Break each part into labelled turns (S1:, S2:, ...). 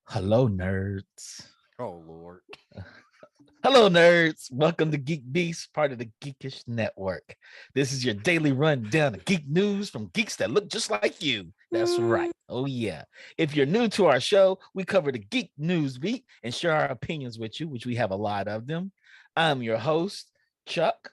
S1: Hello, nerds.
S2: Oh, Lord.
S1: Hello, nerds. Welcome to GeekBeast, part of the Geekish Network. This is your daily rundown of geek news from geeks that look just like you. That's right. Oh, yeah. If you're new to our show, we cover the geek news beat and share our opinions with you, which we have a lot of them. I'm your host, Chuck,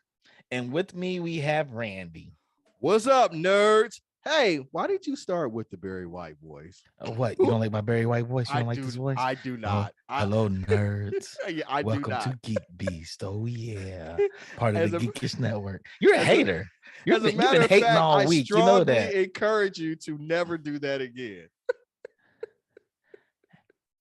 S1: and with me we have Randy.
S2: What's up, nerds? Hey, why did you start with the Barry White voice?
S1: What? You don't like my Barry White voice? You don't like this voice?
S2: I do not.
S1: Hello, nerds.
S2: Yeah, I
S1: Welcome
S2: do not.
S1: to Geek Beast. Oh, yeah. Part of
S2: As
S1: the
S2: a-
S1: Geekish Network. You're a hater. You've
S2: As a
S1: been
S2: matter of
S1: hating
S2: fact,
S1: all
S2: I
S1: week. You know
S2: strongly
S1: that.
S2: encourage you to never do that again.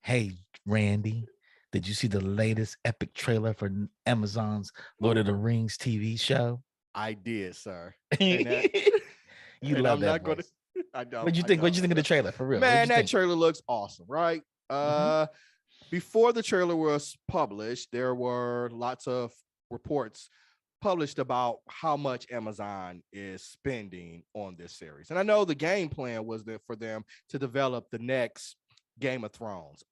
S1: Hey, Randy, did you see the latest epic trailer for Amazon's Lord of the Rings TV show?
S2: I did, sir. And that
S1: You
S2: and
S1: love
S2: I'm
S1: that
S2: not gonna
S1: voice.
S2: I don't,
S1: What'd you
S2: I
S1: think? What'd
S2: don't,
S1: you
S2: I
S1: think of the
S2: don't.
S1: trailer for real? What'd
S2: Man,
S1: you
S2: that
S1: think?
S2: trailer looks awesome, right?
S1: Hmm.
S2: Before the trailer was published, there were lots of reports published about how much Amazon is spending on this series. And I know the game plan was that for them to develop the next Game of Thrones,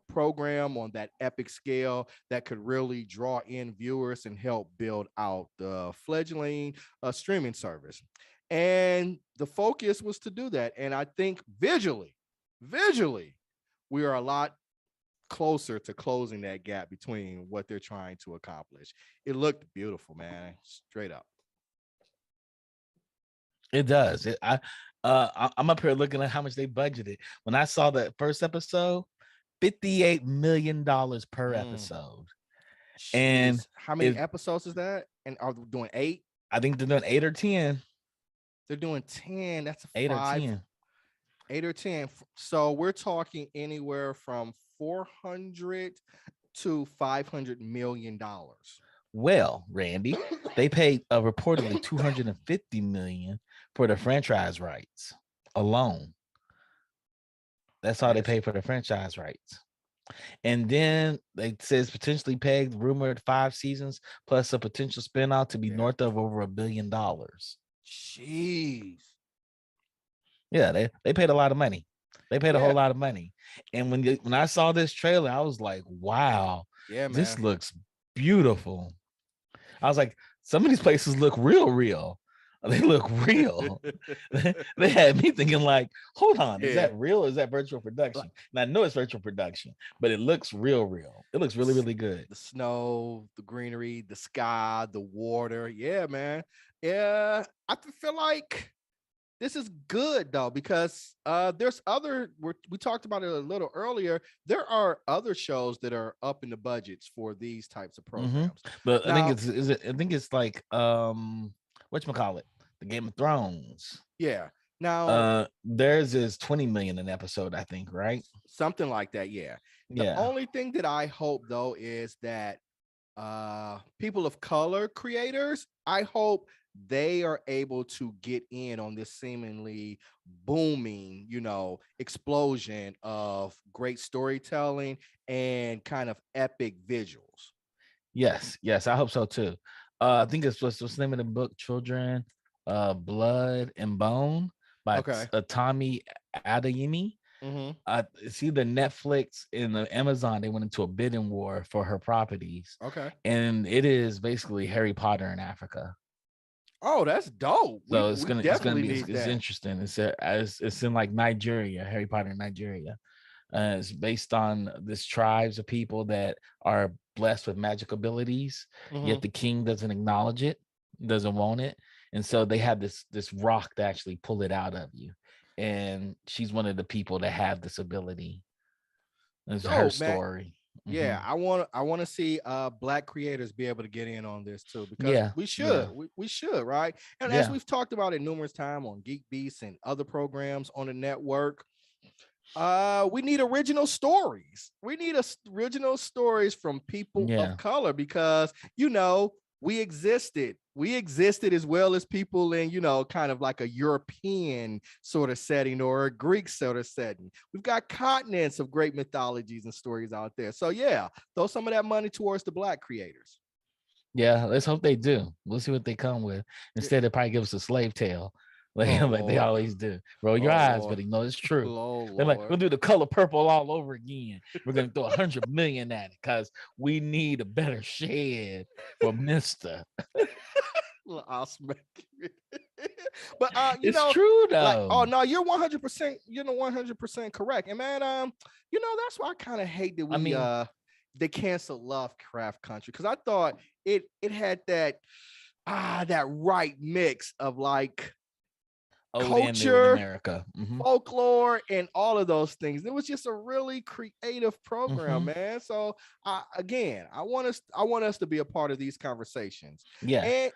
S2: program on that epic scale that could really draw in viewers and help build out the fledgling streaming service. And the focus was to do that. And I think visually, we are a lot closer to closing that gap between what they're trying to accomplish. It looked beautiful, man. Straight up.
S1: It does. I'm up here looking at how much they budgeted. When I saw that first episode, $58 million per
S2: Mm,
S1: episode, and
S2: jeez. How many
S1: if
S2: episodes is that? And are they doing 8?
S1: I think they're doing 8 or 10,
S2: They're doing 10. That's a 5,
S1: $8 or 10.
S2: 8 or 10. So we're talking anywhere from 400 to $500 million.
S1: Well, Randy, they paid reportedly 250 million for the franchise rights alone. That's all
S2: That
S1: they
S2: is,
S1: paid for the franchise rights. And then they says potentially pegged rumored 5 seasons plus a potential spinoff to be
S2: yeah.
S1: north of over $1 billion.
S2: Jeez.
S1: Yeah, they paid a lot of money. They paid a whole
S2: Yeah.
S1: lot of money. And when I saw this trailer, I was like, wow,
S2: Yeah,
S1: this
S2: man.
S1: looks beautiful. I was like, some of these places look real. They look real. They had me thinking like, hold on, is
S2: Yeah.
S1: that real or is that virtual production? And I know it's virtual production, but it looks real. It looks really good.
S2: The snow, the greenery, the sky, the water. Yeah, man. Yeah, I feel like this is good though because there's other we talked about it a little earlier. There are other shows that are up in the budgets for these types of
S1: Hmm.
S2: programs.
S1: But I think
S2: Now,
S1: it's like whatchamacallit, the Game of Thrones.
S2: yeah. Now,
S1: Theirs is 20 million an episode, I think, right?
S2: something like that, yeah. The
S1: Yeah.
S2: only thing that I hope though is that people of color creators, I hope they are able to get in on this seemingly booming, explosion of great storytelling and kind of epic visuals.
S1: Yes, I hope so too. I think what's the name of the book? Children, Blood and Bone by
S2: Okay.
S1: Tommy Adeyemi.
S2: Mm-hmm.
S1: It's either Netflix and the Amazon. They went into a bidding war for her properties,
S2: Okay.
S1: and it is basically Harry Potter in Africa.
S2: Oh, that's dope. We
S1: So
S2: we
S1: it's gonna
S2: definitely
S1: be
S2: need
S1: it's
S2: that.
S1: interesting. It's in like Nigeria, Harry Potter in Nigeria. It's based on this tribes of people that are blessed with magic abilities,
S2: Mm-hmm.
S1: yet the king doesn't acknowledge it, doesn't want it, and so they have this rock to actually pull it out of you. And she's one of the people that have this ability. It's her
S2: Dope, man.
S1: story.
S2: Yeah,
S1: Hmm.
S2: I want to see Black creators be able to get in on this too because
S1: Yeah,
S2: we should
S1: yeah,
S2: we should, right? And as
S1: yeah,
S2: we've talked about it numerous times on Geek Beast and other programs on the network, we need original stories. We need original stories from people of
S1: yeah.
S2: color because we existed as well as people in kind of like a European sort of setting or a Greek sort of setting. We've got continents of great mythologies and stories out there. So yeah, throw some of that money towards the Black creators.
S1: Yeah, let's hope they do. We'll see what they come with.
S2: Yeah.
S1: Instead, they probably give us a slave tale, like,
S2: Oh
S1: like they
S2: Lord.
S1: always do. Roll your
S2: Oh
S1: eyes,
S2: Lord.
S1: but it's true.
S2: Oh
S1: They're like,
S2: Lord.
S1: we'll do the color purple all over again. We're gonna throw 100 million at it because we need a better shed for Mister.
S2: I'll smack you. But
S1: It's true
S2: like, oh
S1: though.
S2: no, you're 100%, 100% correct. And man, that's why I kind of hate that
S1: I mean,
S2: they cancel Lovecraft Country because I thought it had that right mix of like
S1: old and new in
S2: culture,
S1: America. Hmm.
S2: folklore, and all of those things. It was just a really creative program,
S1: Hmm.
S2: man. So again, I want us to be a part of these conversations.
S1: Yeah.
S2: And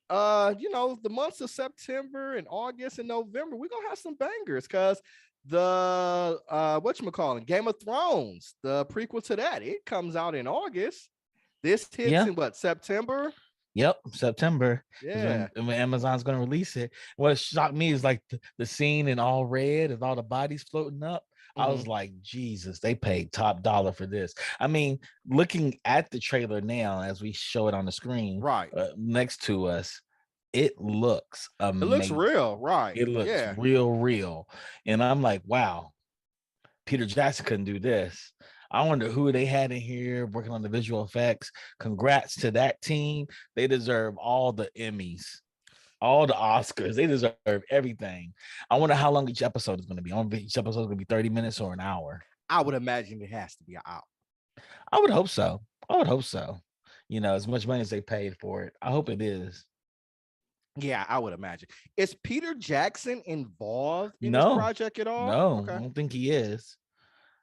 S2: the months of September and August and November, we're gonna have some bangers because The whatchamacallit, Game of Thrones, the prequel to that, it comes out in August. This hits
S1: Yeah.
S2: in what, September?
S1: Yep, September is
S2: Yeah.
S1: when Amazon's going to release it. What shocked me is like the scene in all red and all the bodies floating up. I
S2: Mm-hmm.
S1: was like, Jesus, they paid top dollar for this. I mean, looking at the trailer now as we show it on the screen
S2: Right.
S1: next to us, it looks
S2: It looks
S1: amazing.
S2: real, right?
S1: It looks
S2: Yeah.
S1: real. And I'm like, wow, Peter Jackson couldn't do this. I wonder who they had in here working on the visual effects. Congrats to that team. They deserve all the Emmys, all the Oscars. They deserve everything. I wonder how long each episode is going to be. I wonder if each episode is going to be 30 minutes or an hour.
S2: I would imagine it has to be out.
S1: I would hope so. I would hope so. You know, as much money as they paid for it. I hope it is.
S2: Yeah, I would imagine. Is Peter Jackson involved in this
S1: No,
S2: project at all?
S1: no, I
S2: Okay.
S1: don't think he is.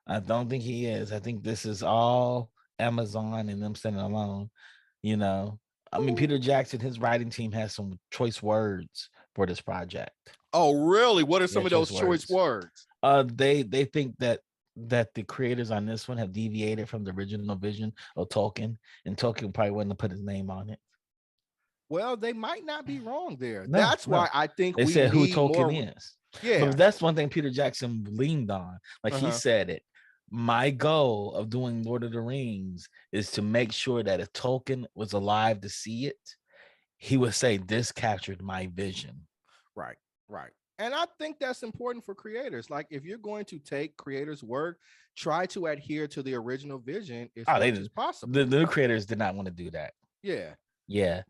S1: I don't think he is. I think this is all Amazon and them standing alone. You know, I mean, Peter Jackson, his writing team has some choice words for this project.
S2: Oh, really? What are
S1: Yeah,
S2: some of those choice words?
S1: They think that the creators on this one have deviated from the original vision of Tolkien, and Tolkien probably wouldn't have put his name on it.
S2: Well, they might not be wrong there.
S1: No,
S2: That's
S1: no.
S2: why I think
S1: They
S2: we
S1: said who
S2: need more.
S1: Tolkien is.
S2: Yeah.
S1: But that's one thing Peter Jackson leaned on. Like he
S2: Uh-huh.
S1: said it. My goal of doing Lord of the Rings is to make sure that if Tolkien was alive to see it, he would say, "This captured my vision."
S2: Right. Right. And I think that's important for creators. Like, if you're going to take creators' work, try to adhere to the original vision as
S1: Oh, they
S2: much as
S1: did.
S2: possible.
S1: The new creators did not want to do that.
S2: Yeah.
S1: Yeah.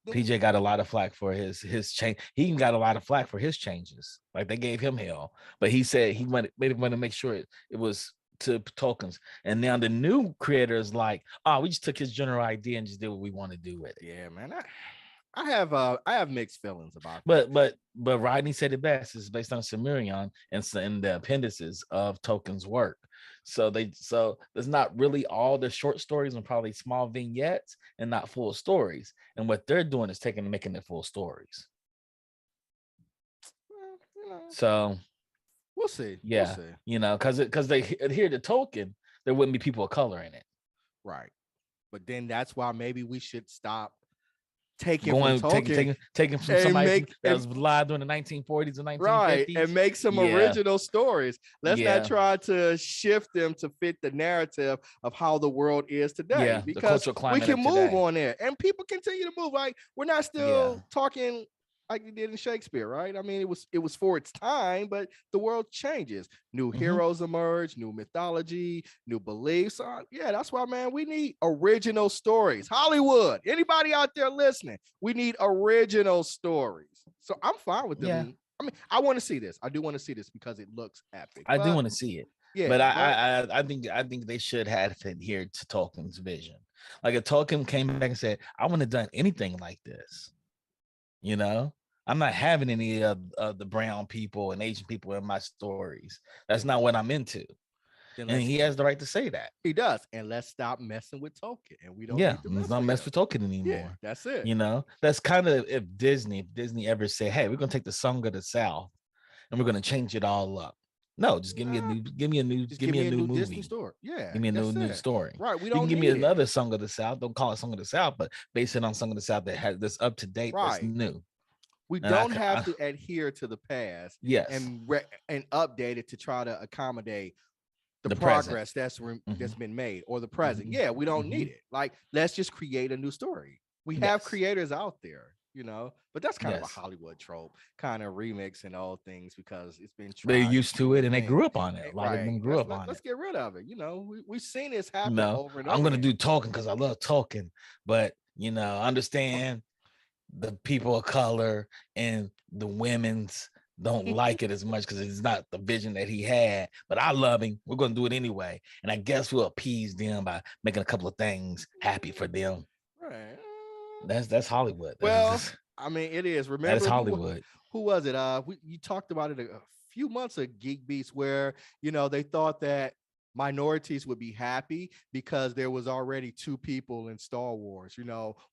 S1: PJ got a lot of flack for his change. He even got a lot of flack for his changes. Like they gave him hell, but he said he wanted to make sure it was to Tolkien's. And now the new creator is like, oh, we just took his general idea and just did what we want to do with it.
S2: Yeah, man. I have mixed feelings about that.
S1: But Rodney said it best. It's based on Sumerian and the appendices of Tolkien's work. So there's not really all the short stories and probably small vignettes and not full stories. And what they're doing is taking and making it full stories.
S2: Well, you know,
S1: So
S2: we'll see. We'll
S1: yeah,
S2: see.
S1: you know, because they adhere to Tolkien, there wouldn't be people of color in it.
S2: Right. But then that's why maybe we should stop taking from
S1: Going
S2: Tolkien
S1: taking from
S2: and
S1: somebody
S2: make
S1: that
S2: and
S1: was alive during the 1940s and
S2: right,
S1: 1950s.
S2: and make some
S1: Yeah,
S2: original stories. Let's not
S1: yeah,
S2: try to shift them to fit the narrative of how the world is today,
S1: yeah. The
S2: because
S1: cultural
S2: we
S1: climate
S2: can
S1: of
S2: move
S1: today.
S2: on there and people continue to move. Like, we're not
S1: Yeah.
S2: still talking like we did in Shakespeare, right? I mean, it was for its time, but the world changes. New
S1: Mm-hmm.
S2: heroes emerge, new mythology, new beliefs. Yeah, that's why, man, we need original stories. Hollywood, anybody out there listening, we need original stories. So I'm fine with
S1: Yeah,
S2: them. I mean, I want to see this. I do want to see this because it looks epic.
S1: I do
S2: But
S1: want to see it, but
S2: yeah, but
S1: I think they should have adhered to Tolkien's vision. Like if Tolkien came back and said, "I wouldn't have done anything like this," you know, I'm not having any of the brown people and Asian people in my stories. That's not what I'm into,
S2: then
S1: and
S2: let's
S1: he has the right to say that.
S2: he does. And let's stop messing with Tolkien. And we don't
S1: Yeah,
S2: need to
S1: let's
S2: mess
S1: not
S2: with
S1: mess
S2: him.
S1: with Tolkien
S2: Yeah,
S1: anymore.
S2: that's it.
S1: You know, that's kind of if Disney ever say, "Hey, we're gonna take the Song of the South and we're gonna change it all up." No, just
S2: Nah, just
S1: give
S2: give
S1: me a
S2: me a
S1: new
S2: new Disney
S1: movie.
S2: story. Yeah,
S1: Give me a
S2: that's
S1: new
S2: it.
S1: story.
S2: Right. We
S1: You can
S2: don't
S1: give me
S2: need it.
S1: another Song of the South. Don't call it Song of the South, but base it on Song of the South that has this up to date, that's
S2: Right.
S1: new.
S2: We
S1: And
S2: don't have to adhere to the past
S1: yes,
S2: and update it to try to accommodate the
S1: the present.
S2: progress that's
S1: Mhm,
S2: been made, or the present.
S1: mhm,
S2: Yeah, we don't need
S1: mhm.
S2: it. Like, let's just create a new story. We have
S1: Yes,
S2: creators out there, you know, but that's kind of a
S1: yes.
S2: Hollywood trope, kind of remix and all things, because it's been
S1: They're
S2: tried and
S1: used to
S2: true
S1: it
S2: and
S1: and they
S2: thing.
S1: grew up on it. A lot of
S2: Right.
S1: them grew up on
S2: Let's
S1: it.
S2: get rid of it. You know, we've seen this
S1: You
S2: happen
S1: know,
S2: over and
S1: I'm
S2: over
S1: gonna
S2: again.
S1: do talking because I love talking, but you know, understand the people of color and the women's don't like it as much because it's not the vision that he had. But I love him. We're gonna do it anyway. And I guess we'll appease them by making a couple of things happy for them.
S2: Right.
S1: That's Hollywood.
S2: Well, I mean, it is.
S1: That is
S2: Remember
S1: Hollywood.
S2: who was it? You talked about it a few months of Geek Beast, where they thought that minorities would be happy because there was already two people in Star Wars.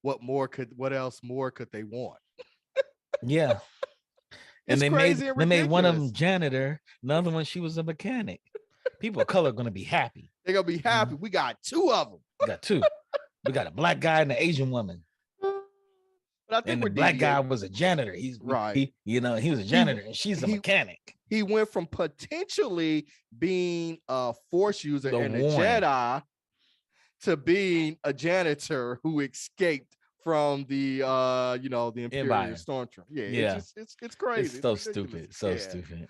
S2: What else more could they want?
S1: Yeah. And
S2: It's crazy and
S1: they made one of them
S2: ridiculous.
S1: janitor, another one she was a mechanic. People of color are gonna be happy.
S2: They're gonna be happy. We got two of them.
S1: We got two. We got a black guy and an Asian woman.
S2: But I think
S1: And the
S2: we're
S1: black guy
S2: deviating.
S1: was a janitor.
S2: Right.
S1: He was a
S2: He
S1: janitor and she's a
S2: he
S1: mechanic.
S2: he went from potentially being a force user
S1: The
S2: and a
S1: Warren.
S2: Jedi to being a janitor who escaped from the the Imperial
S1: Empire.
S2: Stormtrooper. Yeah,
S1: Yeah.
S2: it's crazy.
S1: It's so
S2: ridiculous.
S1: stupid. So
S2: Yeah.
S1: stupid.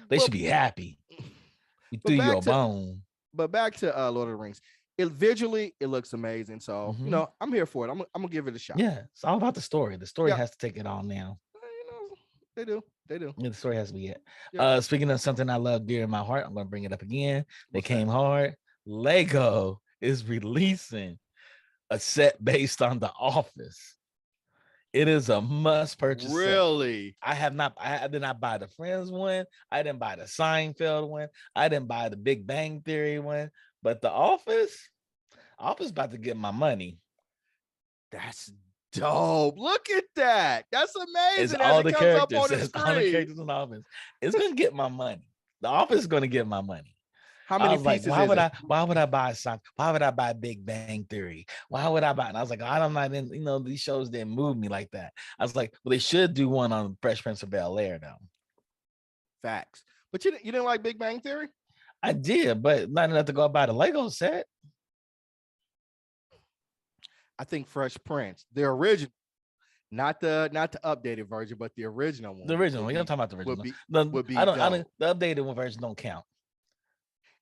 S1: They
S2: But-
S1: should be happy. You
S2: But
S1: threw
S2: back
S1: you a
S2: to-
S1: bone.
S2: But back to Lord of the Rings. Visually, it looks amazing. So
S1: Mhm.
S2: I'm here for it. I'm gonna give it a shot.
S1: Yeah, it's all about the story. The story
S2: Yeah.
S1: has to take it all now.
S2: They do.
S1: Yeah, the story has to be it.
S2: Yeah.
S1: Speaking of something I love dear in my heart, I'm gonna bring it up again. They
S2: What's
S1: came
S2: that?
S1: hard. Lego is releasing a set based on The Office. It is a must purchase.
S2: Really?
S1: Set. I did not buy the Friends one. I didn't buy the Seinfeld one. I didn't buy the Big Bang Theory one. But The Office about to get my money.
S2: That's dope. Look at that. That's amazing.
S1: It's all the characters.
S2: Up on the
S1: It's all the
S2: screen.
S1: characters in The Office. It's gonna get my money. The Office is gonna get my money.
S2: How many
S1: I was like,
S2: pieces
S1: why
S2: is
S1: would
S2: it?
S1: why would I buy something? Why would I buy Big Bang Theory? Why would I buy? And I was like, I'm not in, these shows didn't move me like that. I was like, well, they should do one on Fresh Prince of Bel-Air though.
S2: Facts. But you didn't like Big Bang Theory?
S1: I did, but not enough to go buy the Lego set.
S2: I think Fresh Prince, the original, not the updated version, but the original one.
S1: The original. You're talking about the original.
S2: Would be
S1: I don't
S2: dope.
S1: the updated one version don't count.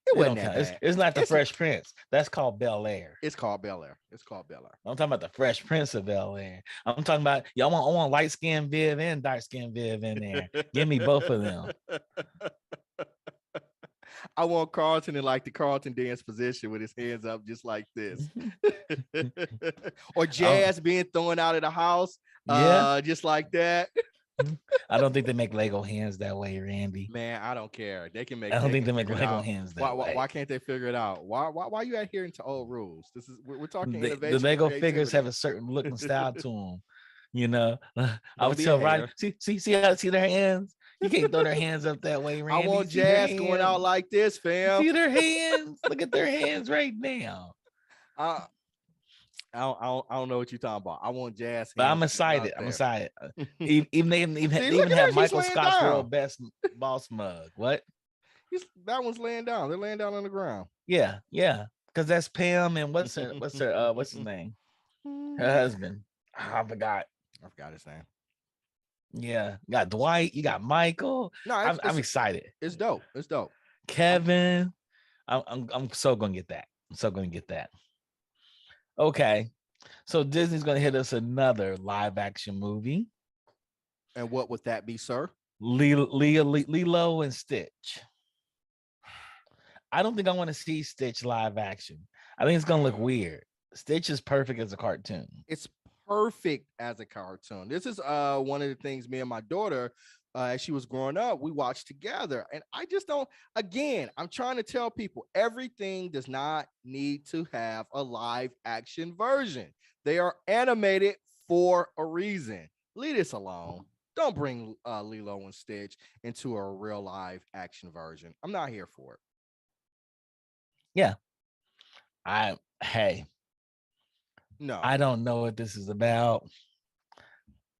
S2: It wasn't that bad.
S1: It's not the Fresh Prince. That's called Bel-Air.
S2: It's called Bel-Air.
S1: I'm talking about the Fresh Prince of Bel-Air. I'm talking about I want light skinned Viv and dark skinned Viv in there. Give me both of them.
S2: I want Carlton in like the Carlton dance position with his hands up just like this. Or Jazz being thrown out of the house. Just like that.
S1: I don't think they make Lego hands that way, Randy.
S2: Man, I don't care. They can make.
S1: I don't think they make Lego hands that way.
S2: Why can't they figure it out? Why are you adhering to old rules? We're talking innovation.
S1: The Lego figures have a certain look and style to them. I would tell Rodney, see their hands. You can't throw their hands up that way, Randy.
S2: I want Jazz going out like this, fam.
S1: See their hands. Look at their hands right now.
S2: I don't know what you're talking about. I want Jazz.
S1: But I'm excited. Even they have Michael Scott's World Best Boss mug. What?
S2: That one's laying down. They're laying down on the ground.
S1: Yeah. Because that's Pam and what's his name? Her husband. I forgot
S2: his name.
S1: Yeah. You got Dwight. You got Michael. No, I'm excited.
S2: It's dope.
S1: Kevin. I'm so gonna get that. Okay, so Disney's gonna hit us another live action movie.
S2: And what would that be, sir?
S1: Lilo and Stitch. I don't think I want to see Stitch live action. I think it's gonna look weird. Stitch is perfect as a cartoon.
S2: It's perfect as a cartoon. This is one of the things me and my daughter, as she was growing up, we watched together. And I just don't, again, I'm trying to tell people everything does not need to have a live action version. They are animated for a reason. Leave this alone. Don't bring Lilo and Stitch into a real live action version. I'm not here for it.
S1: Yeah.
S2: No,
S1: I don't know what this is about.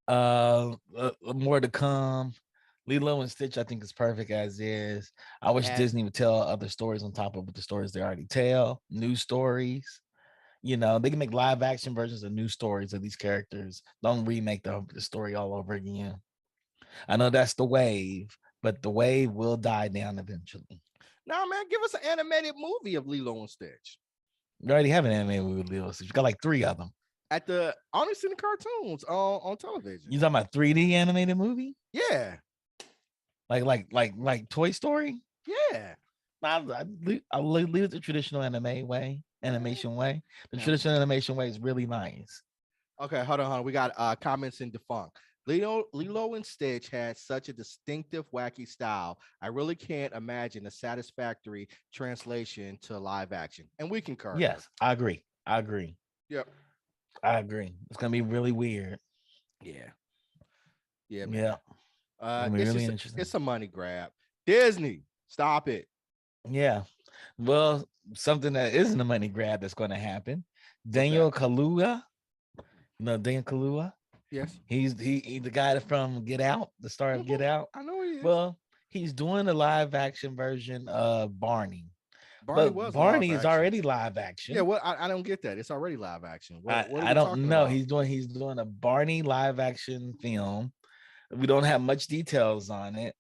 S1: More to come. Lilo and Stitch, I think, is perfect as is. I wish Disney would tell other stories on top of the stories they already tell. New stories. They can make live action versions of new stories of these characters. Don't remake the story all over again. I know that's the wave, but the wave will die down eventually.
S2: No, man, give us an animated movie of Lilo and Stitch.
S1: You already have an animated movie with Lilo and Stitch. You got like 3 of them.
S2: Honestly, the cartoons on television.
S1: You talking about 3D animated movie?
S2: Yeah.
S1: Like Toy Story?
S2: Yeah.
S1: I'll leave the traditional animation way. The traditional animation way is really nice.
S2: Okay, hold on. We got comments in defunct. Lilo and Stitch had such a distinctive, wacky style. I really can't imagine a satisfactory translation to live action. And we concur.
S1: Yes, I agree.
S2: Yep.
S1: I agree. It's gonna be really weird.
S2: Yeah.
S1: Yeah. It'll be
S2: It's
S1: really
S2: just
S1: interesting.
S2: it's a money grab. Disney, stop it.
S1: Yeah. Well, something that isn't a money grab that's going to happen.
S2: What's
S1: Daniel
S2: that?
S1: Kaluuya, Daniel Kaluuya.
S2: Yes.
S1: He's the guy from Get Out, the star of Get Out.
S2: I know he is.
S1: Well, he's doing a live action version of Barney,
S2: Barney
S1: but
S2: was live
S1: Barney is
S2: action.
S1: already live
S2: Yeah,
S1: action.
S2: what I don't get that. It's already live action. What are
S1: I
S2: we
S1: don't
S2: talking
S1: know.
S2: about?
S1: He's doing a Barney live action film. We don't have much details on it.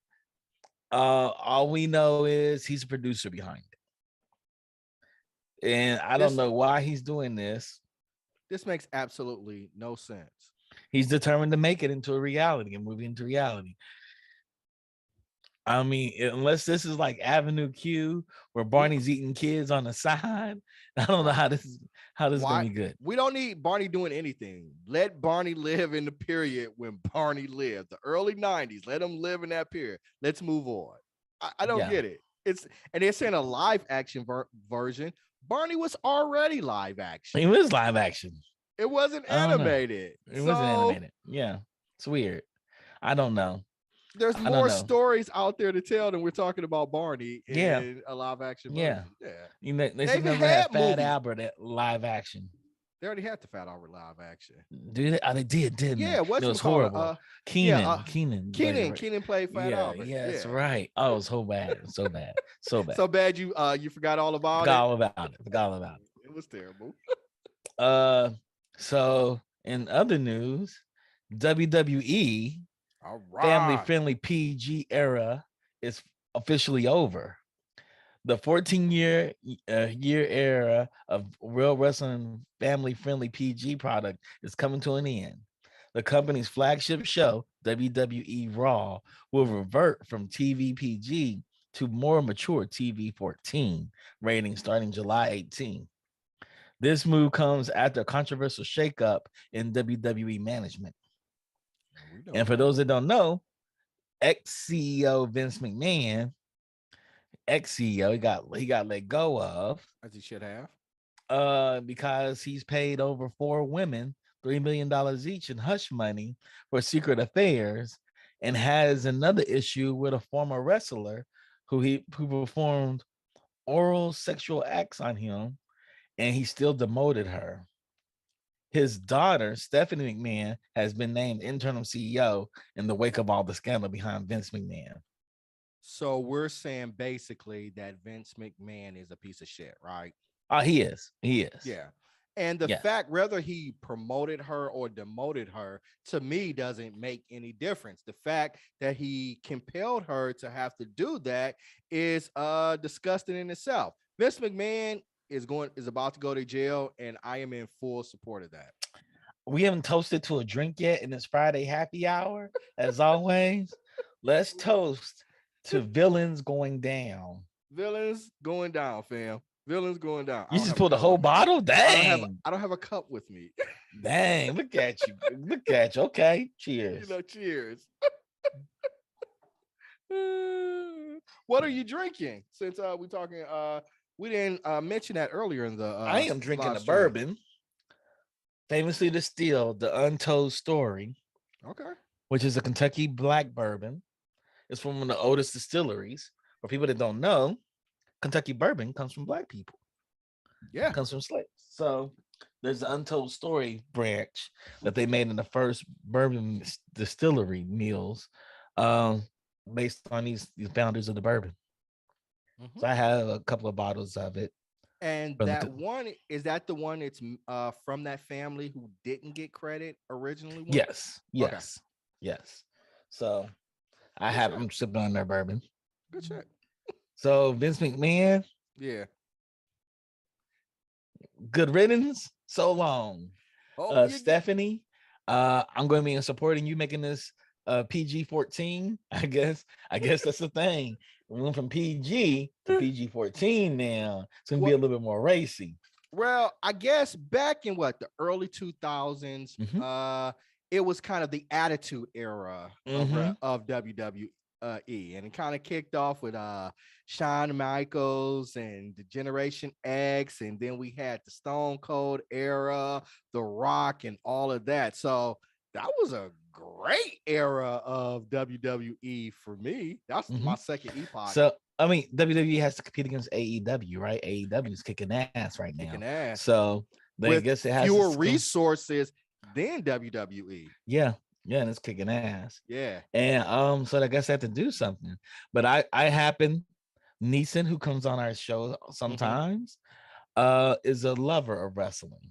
S1: All we know is he's a producer behind it, and I don't
S2: This
S1: know why he's doing this.
S2: this makes absolutely no sense.
S1: He's determined to make it into a reality, a movie into reality. I mean, unless this is like Avenue Q, where
S2: We
S1: Barney's eating kids on the side, I don't know
S2: right.
S1: how this is gonna
S2: Why
S1: be good.
S2: we don't need Barney doing anything. Let Barney live in the period when Barney lived, the early 90s. Let him live in that period. Let's move on. I don't
S1: Yeah,
S2: get it. It's and they're saying a live action version. Barney was already live action.
S1: it was live action.
S2: It wasn't
S1: I don't know.
S2: animated.
S1: It wasn't
S2: So
S1: animated. Yeah, it's weird. I don't know.
S2: there's
S1: I don't
S2: more
S1: know.
S2: stories out there to tell than we're talking about Barney
S1: Yeah,
S2: in a live action
S1: yeah.
S2: version. Yeah.
S1: You know, they
S2: They
S1: said
S2: even
S1: they're gonna have
S2: had
S1: Fat
S2: movies.
S1: Albert at live action.
S2: They already had the Fat Albert live action.
S1: Do they? Oh, they did, didn't they?
S2: Yeah,
S1: It was
S2: whatchamacallit?
S1: horrible.
S2: Yeah,
S1: Keenan played it.
S2: Keenan.
S1: Right.
S2: Keenan played Fat
S1: Yeah,
S2: Albert.
S1: yeah, that's
S2: Yeah.
S1: right. Oh, it was so bad, so bad, so bad.
S2: So bad you forgot all about
S1: Forgot
S2: it.
S1: all about it. Forgot all about
S2: It was terrible.
S1: it. So in other news, WWE
S2: All
S1: family
S2: right.
S1: friendly PG era is officially over. The 14-year era of real wrestling family friendly PG product is coming to an end. The company's flagship show, WWE Raw, will revert from TV PG to more mature TV 14 rating starting July 18. This move comes after a controversial shakeup in WWE management.
S2: We know
S1: And for
S2: that.
S1: those that don't know, ex CEO Vince McMahon, ex CEO, he got let go of
S2: As he should have.
S1: because he's paid over 4 women $3 million each in hush money for secret affairs, and has another issue with a former wrestler who performed oral sexual acts on him, and he still demoted her. His daughter, Stephanie McMahon, has been named interim CEO in the wake of all the scandal behind Vince McMahon.
S2: So we're saying basically that Vince McMahon is a piece of shit, right?
S1: Oh, he is. He is.
S2: Yeah. And the
S1: Yes.
S2: fact whether he promoted her or demoted her to me doesn't make any difference. The fact that he compelled her to have to do that is disgusting in itself. Vince McMahon is about to go to jail, and I am in full support of that.
S1: We haven't toasted to a drink yet in this Friday happy hour. As always, let's toast to villains going down.
S2: Villains going down, fam. Villains going down. I
S1: You
S2: don't
S1: just
S2: have a
S1: pulled a
S2: cup.
S1: whole bottle? Dang.
S2: I don't have a cup with me.
S1: Dang. Look at you. Look at you. Okay. Cheers.
S2: Cheers. What are you drinking? Since we're talking, we didn't mention that earlier in the
S1: I am drinking
S2: live
S1: a
S2: stream.
S1: bourbon, famously distilled, the Untold Story,
S2: Okay.
S1: which is a Kentucky black bourbon. It's from one of the oldest distilleries. For people that don't know, Kentucky bourbon comes from black people.
S2: Yeah.
S1: It comes from slaves. So there's the Untold Story branch that they made in the first bourbon distillery meals, based on these founders of the bourbon.
S2: Mm-hmm.
S1: So I have a couple of bottles of it.
S2: And that one, is that the one it's from that family who didn't get credit originally?
S1: Yes. Yes.
S2: Okay.
S1: Yes. So I'm sipping on their bourbon.
S2: Good shit.
S1: So Vince McMahon.
S2: Yeah.
S1: Good riddance. So long.
S2: Oh,
S1: Stephanie, I'm going to be supporting you making this PG-14. I guess that's the thing. We went from PG to PG-14 now. It's going to be a little bit more racy.
S2: Well, I guess back in the early 2000s, it was kind of the attitude era of WWE. And it kind of kicked off with Shawn Michaels and the Generation X, and then we had the Stone Cold era, The Rock, and all of that. So that was a great era of WWE for me. That's my second epoch.
S1: So I mean, WWE has to compete against AEW, right? AEW is kicking ass right now.
S2: Kicking ass.
S1: So I
S2: With
S1: guess it has
S2: fewer resources than WWE.
S1: Yeah, and it's kicking ass.
S2: Yeah.
S1: And so I guess I have to do something. But I happen Neeson, who comes on our show sometimes, is a lover of wrestling.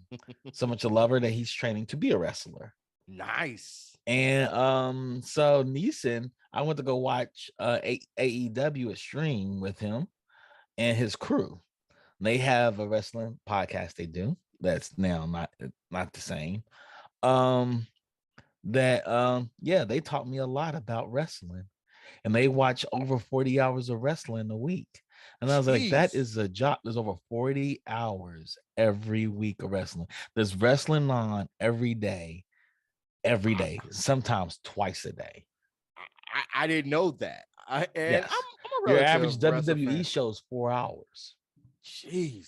S1: So much a lover that he's training to be a wrestler.
S2: Nice.
S1: And so Neeson, I went to go watch AEW a stream with him and his crew. They have a wrestling podcast they do that's now not the same. They taught me a lot about wrestling, and they watch over 40 hours of wrestling a week. And I was like, that is a job. There's over 40 hours every week of wrestling. There's wrestling on every day, sometimes twice a day.
S2: I didn't know that.
S1: Yes.
S2: I'm a
S1: Your average
S2: WWE
S1: fan. Show is 4 hours.
S2: Jeez.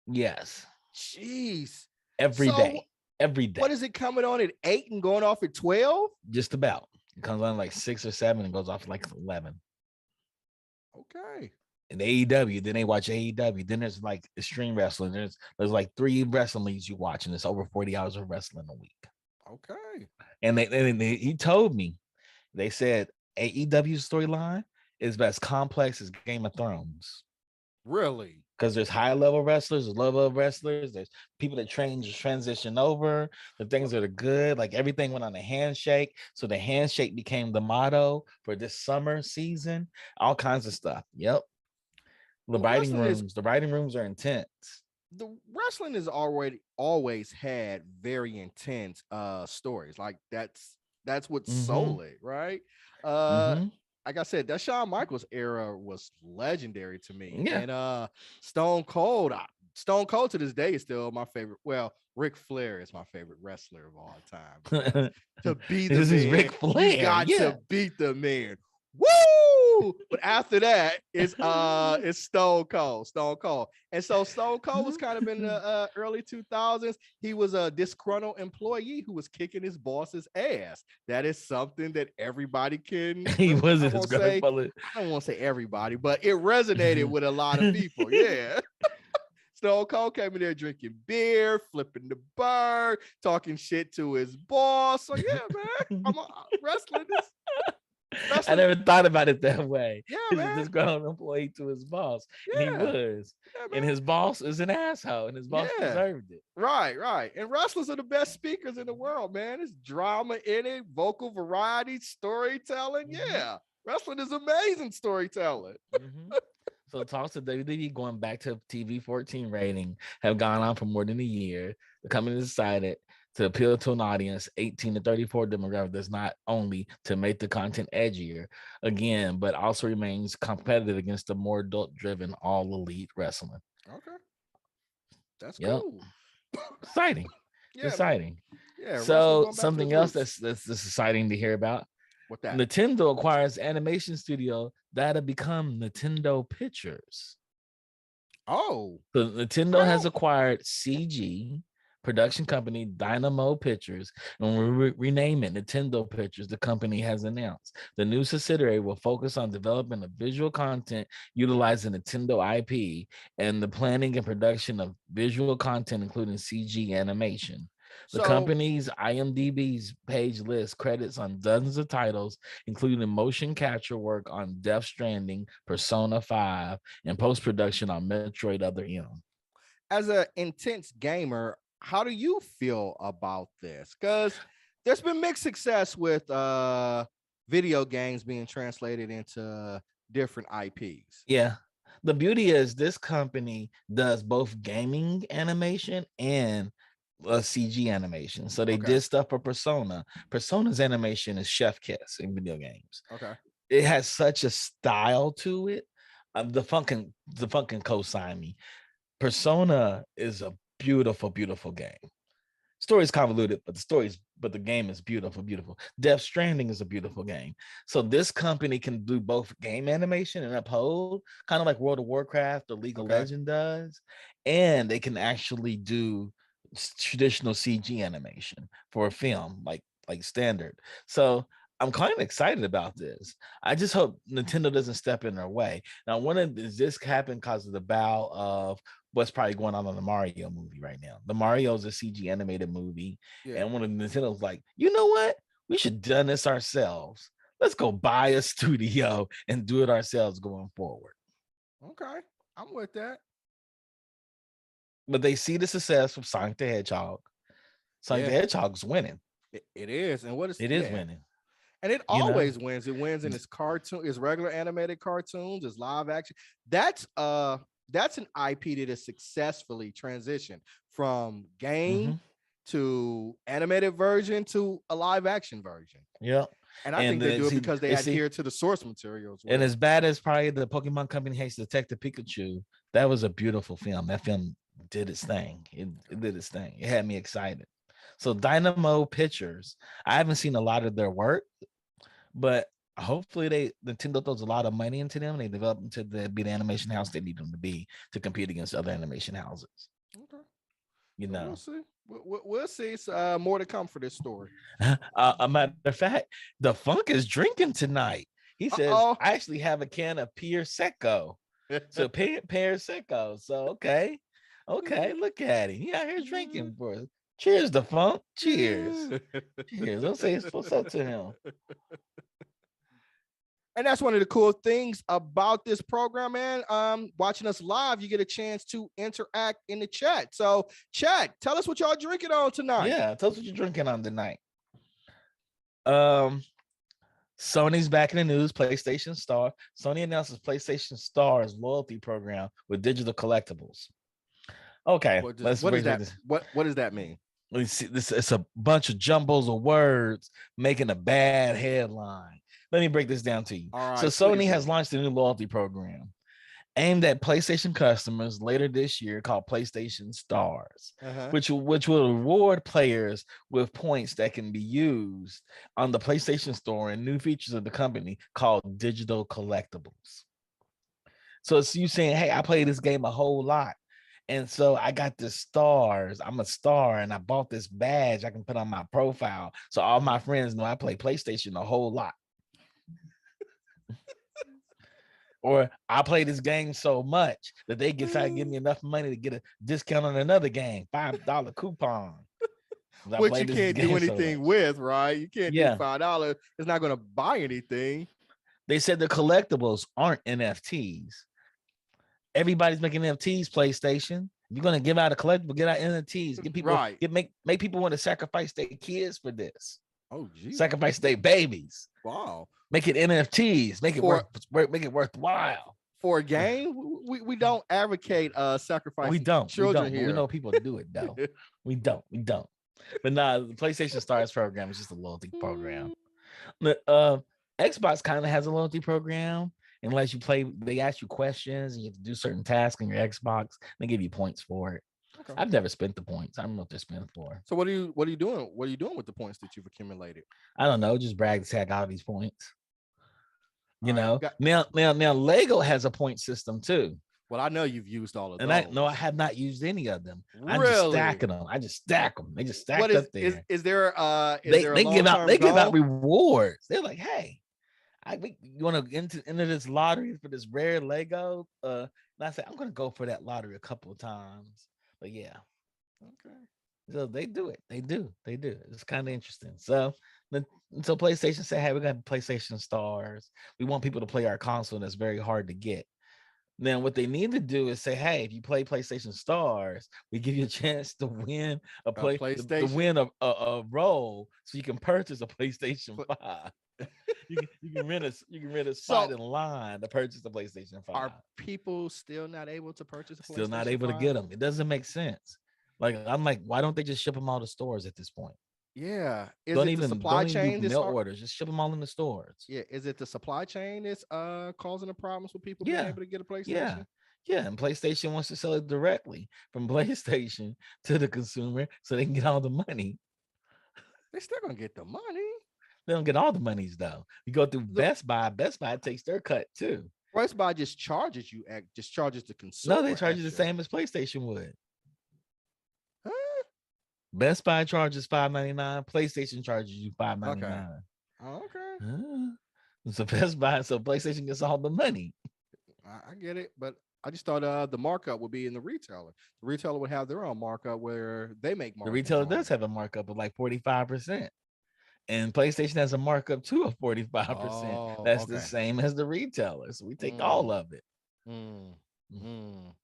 S1: Yes.
S2: Jeez.
S1: Every day.
S2: What is it coming on at 8 and going off at 12?
S1: Just about. It comes on like 6 or 7 and goes off at like 11.
S2: Okay.
S1: And AEW, then they watch AEW. Then there's like extreme wrestling. There's like 3 wrestling leagues you watch, and it's over 40 hours of wrestling a week.
S2: Okay.
S1: And he told me, they said AEW's storyline is as complex as Game of Thrones.
S2: Really?
S1: Because there's high level wrestlers, there's low level wrestlers, there's people that transition over, the things that are good. Like everything went on a handshake. So the handshake became the motto for this summer season, all kinds of stuff. Yep. The writing rooms are intense.
S2: The wrestling has always had very intense stories. Like that's what sold it, right? Like I said, that Shawn Michaels era was legendary to me.
S1: Yeah.
S2: And Stone Cold to this day is still my favorite. Well, Ric Flair is my favorite wrestler of all time. To be the man,
S1: Ric Flair.
S2: You got to beat the man. Woo! But after that, it's Stone Cold. And so Stone Cold was kind of in the early 2000s. He was a disgruntled employee who was kicking his boss's ass. That is something that everybody can.
S1: He wasn't
S2: I don't want to say everybody, but it resonated with a lot of people. Yeah. Stone Cold came in there drinking beer, flipping the bird, talking shit to his boss. So yeah, man, wrestling is.
S1: I never thought about it that way.
S2: Yeah,
S1: he's
S2: man.
S1: a disgruntled employee to his boss. Yeah. And he was. Yeah, and his boss is an asshole, and his boss deserved it.
S2: Right. And wrestlers are the best speakers in the world, man. There's drama in it, vocal variety, storytelling. Yeah. Wrestling is amazing storytelling.
S1: So talks of WWE going back to TV 14 rating have gone on for more than a year. The company decided to appeal to an audience 18 to 34 demographic that's not only to make the content edgier again, but also remains competitive against the more adult-driven all elite wrestling.
S2: Okay. That's cool.
S1: Exciting.
S2: Yeah,
S1: exciting.
S2: Yeah.
S1: So something else that's exciting to hear about.
S2: What that?
S1: Nintendo acquires animation studio that'll become Nintendo Pictures.
S2: Oh.
S1: So Nintendo has acquired CG production company Dynamo Pictures, and we rename it Nintendo Pictures. The company has announced the new subsidiary will focus on developing the visual content utilizing Nintendo IP and the planning and production of visual content, including CG animation. The company's IMDb's page lists credits on dozens of titles, including motion capture work on Death Stranding, Persona 5, and post-production on Metroid Other M.
S2: As an intense gamer, how do you feel about this? Because there's been mixed success with video games being translated into different IPs.
S1: Yeah. The beauty is this company does both gaming animation and CG animation. So they did stuff for Persona. Persona's animation is chef kiss in video games.
S2: Okay.
S1: It has such a style to it. The funkin' co-sign me. Persona is a beautiful, beautiful game. Story's convoluted, but the game is beautiful. Death Stranding is a beautiful game. So this company can do both game animation and uphold, kind of like World of Warcraft or League of Legends does, and they can actually do traditional CG animation for a film, like like standard. So I'm kind of excited about this. I just hope Nintendo doesn't step in their way. Now, does this happen because of the bow of what's probably going on in the Mario movie right now? The Mario is a CG animated movie,
S2: Yeah.
S1: and one of Nintendo's like, you know what? We should have done this ourselves. Let's go buy a studio and do it ourselves going forward.
S2: Okay, I'm with that.
S1: But they see the success of Sonic the Hedgehog. Sonic the
S2: Yeah,
S1: Hedgehog's winning.
S2: it is. And what is
S1: It is winning.
S2: and it
S1: You know,
S2: always wins. It wins in its cartoon, its regular animated cartoons, its live action. That's an IP that is successfully transitioned from game to animated version to a live action version.
S1: yeah.
S2: And I think they do it because they adhere to the source materials.
S1: And as bad as probably the Pokemon Company hates Detective Pikachu, that was a beautiful film. That film did its thing. It did its thing. It had me excited. So Dynamo Pictures, I haven't seen a lot of their work, but hopefully Nintendo throws a lot of money into them. They develop them to be the animation house they need them to be to compete against other animation houses.
S2: Okay.
S1: You know,
S2: we'll see. We'll see. It's more to come for this story.
S1: A matter of fact, the Funk is drinking tonight. He says, I actually have a can of Pier Secco. So Pier Secco. So okay, look at him. He out here drinking for us. Cheers, the Funk. Cheers. Cheers. Don't say what's up to him.
S2: And that's one of the cool things about this program, man. Watching us live, you get a chance to interact in the chat. So, chat, tell us what y'all drinking on tonight.
S1: Yeah, tell us what you're drinking on tonight. Sony's back in the news. PlayStation Star. Sony announces PlayStation Star's loyalty program with digital collectibles. Okay,
S2: what does that mean?
S1: Let's see. It's a bunch of jumbles of words making a bad headline. Let me break this down to you.
S2: All right,
S1: so Sony has launched a new loyalty program aimed at PlayStation customers later this year called PlayStation Stars, which will reward players with points that can be used on the PlayStation Store and new features of the company called digital collectibles. So it's you saying, hey, I played this game a whole lot. And so I got the stars. I'm a star, and I bought this badge I can put on my profile. So all my friends know I play PlayStation a whole lot. Or I play this game so much that they decide to give me enough money to get a discount on another game, $5 coupon.
S2: Which you can't do anything with, right? You can't do $5. It's not going to buy anything.
S1: They said the collectibles aren't NFTs. Everybody's making NFTs, PlayStation. If you're going to give out a collectible, get out NFTs. Get people, make people want to sacrifice their kids for this.
S2: Oh, geez.
S1: Sacrifice their babies.
S2: Wow.
S1: Make it NFTs. Make it worthwhile.
S2: For a game, we don't advocate sacrificing children here.
S1: We know people do it though. we don't. But nah, the PlayStation Stars program is just a loyalty program. Xbox kind of has a loyalty program. Unless you play, they ask you questions and you have to do certain tasks on your Xbox. They give you points for it. Okay. I've never spent the points. I don't know what they're spent for.
S2: So what are you doing? What are you doing with the points that you've accumulated?
S1: I don't know. Just brag to tag out these points. You know, now Lego has a point system too.
S2: Well, I know you've used all of
S1: those. And I have not used any of them.
S2: Really?
S1: I'm just stacking them. I just stack them. They just stacked up there.
S2: Is there
S1: they give out rewards. They're like, hey, you want to enter this lottery for this rare Lego? And I said, I'm gonna go for that lottery a couple of times. But yeah. Okay. So they do it. They do. It's kind of interesting. So PlayStation said, hey, we got PlayStation Stars. We want people to play our console that's very hard to get. Then what they need to do is say, hey, if you play PlayStation Stars, we give you a chance to win a PlayStation, to win a role so you can purchase a PlayStation 5. you can rent a spot in line to purchase the PlayStation 5.
S2: Are people still not able to purchase a PlayStation 5?
S1: Still not able to get them. It doesn't make sense. Like, I'm like, why don't they just ship them all to stores at this point?
S2: Yeah. Don't even supply chain
S1: mail orders. Just ship them all in the stores.
S2: Yeah. Is it the supply chain that's causing the problems with people being able to get a PlayStation?
S1: Yeah. And PlayStation wants to sell it directly from PlayStation to the consumer so they can get all the money.
S2: They're still gonna get the money.
S1: They don't get all the monies though. You go through Best Buy. Best Buy takes their cut too.
S2: Best Buy just charges the consumer.
S1: No, they charge you the same as PlayStation would.
S2: Huh?
S1: Best Buy charges $5.99. PlayStation charges you
S2: Okay.
S1: $5.99.
S2: Oh, okay.
S1: So Best Buy, so PlayStation gets all the money.
S2: I get it, but I just thought the markup would be in the retailer. The retailer would have their own markup where they make
S1: The
S2: margins
S1: retailer
S2: on
S1: does
S2: it.
S1: have a markup of like 45%. And PlayStation has a markup too of 45%.
S2: Oh,
S1: That's the
S2: okay.
S1: same as the retailer. So we take all
S2: Mm,
S1: of it.
S2: mm, mm.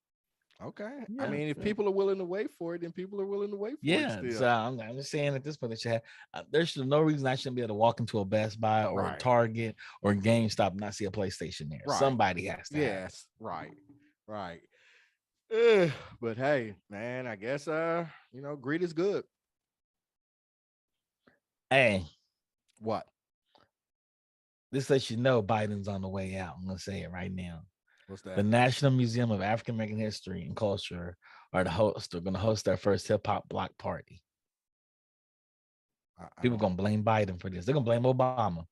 S2: Okay. I
S1: Yeah.
S2: mean, if
S1: So,
S2: people are willing to wait for it, then people are willing to wait for it
S1: yeah. So
S2: still.
S1: I'm just saying at this point that you have, there should no reason I shouldn't be able to walk into a Best Buy or a
S2: Right.
S1: Target or GameStop and not see a PlayStation there.
S2: Right.
S1: Somebody has to have it.
S2: Yes. Right. Right. But hey, man, I guess greed is good.
S1: Hey,
S2: What?
S1: this lets you know Biden's on the way out. I'm gonna say it right now.
S2: What's
S1: The
S2: that?
S1: National Museum of African American History and Culture are going to host their first hip hop block party.
S2: I
S1: People
S2: don't
S1: gonna blame Biden for this. They're gonna blame Obama.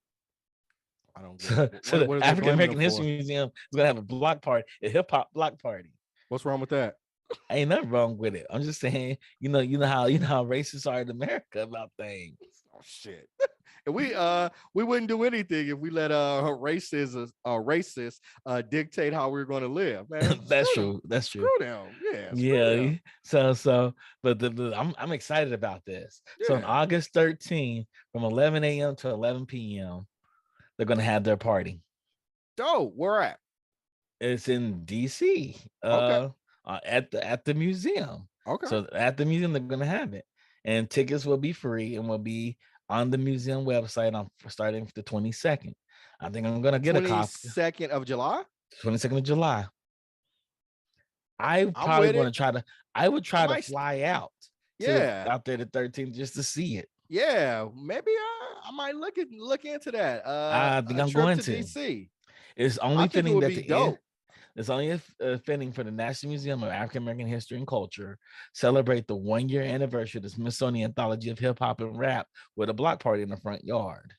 S2: I don't get
S1: So,
S2: it.
S1: so the
S2: What are they
S1: African
S2: blaming them
S1: American
S2: for?
S1: History Museum is gonna have a block party, a hip hop block party.
S2: What's wrong with that?
S1: Ain't nothing wrong with it. I'm just saying, you know how racists are in America about things.
S2: Oh shit. And we wouldn't do anything if we let racists dictate how we're going to live, man.
S1: That's
S2: Screw them.
S1: true. That's true.
S2: Screw them. Yeah, screw
S1: Yeah.
S2: them.
S1: But I'm excited about this. So on
S2: Yeah.
S1: August 13th, from 11 a.m. to 11 p.m., they're gonna have their party.
S2: Dope. Where at?
S1: It's in DC.
S2: Okay.
S1: At the museum.
S2: Okay.
S1: So at the museum, they're gonna have it, and tickets will be free and will be on the museum website on starting the 22nd. I think I'm gonna get a copy.
S2: 22nd of July.
S1: 22nd of July. I
S2: I'm
S1: probably
S2: with
S1: want
S2: it.
S1: to try to. I would try to
S2: might-
S1: fly out
S2: Yeah.
S1: out there the 13th just to see it.
S2: Yeah. Maybe I might look into that.
S1: I think
S2: A
S1: I'm
S2: trip
S1: going
S2: to
S1: to.
S2: DC.
S1: It's
S2: I
S1: only
S2: think it
S1: fitting
S2: would
S1: that
S2: be
S1: the
S2: dope.
S1: It's only fitting for the National Museum of African American History and Culture celebrate the 1-year anniversary of the Smithsonian Anthology of Hip Hop and Rap with a block party in the front yard.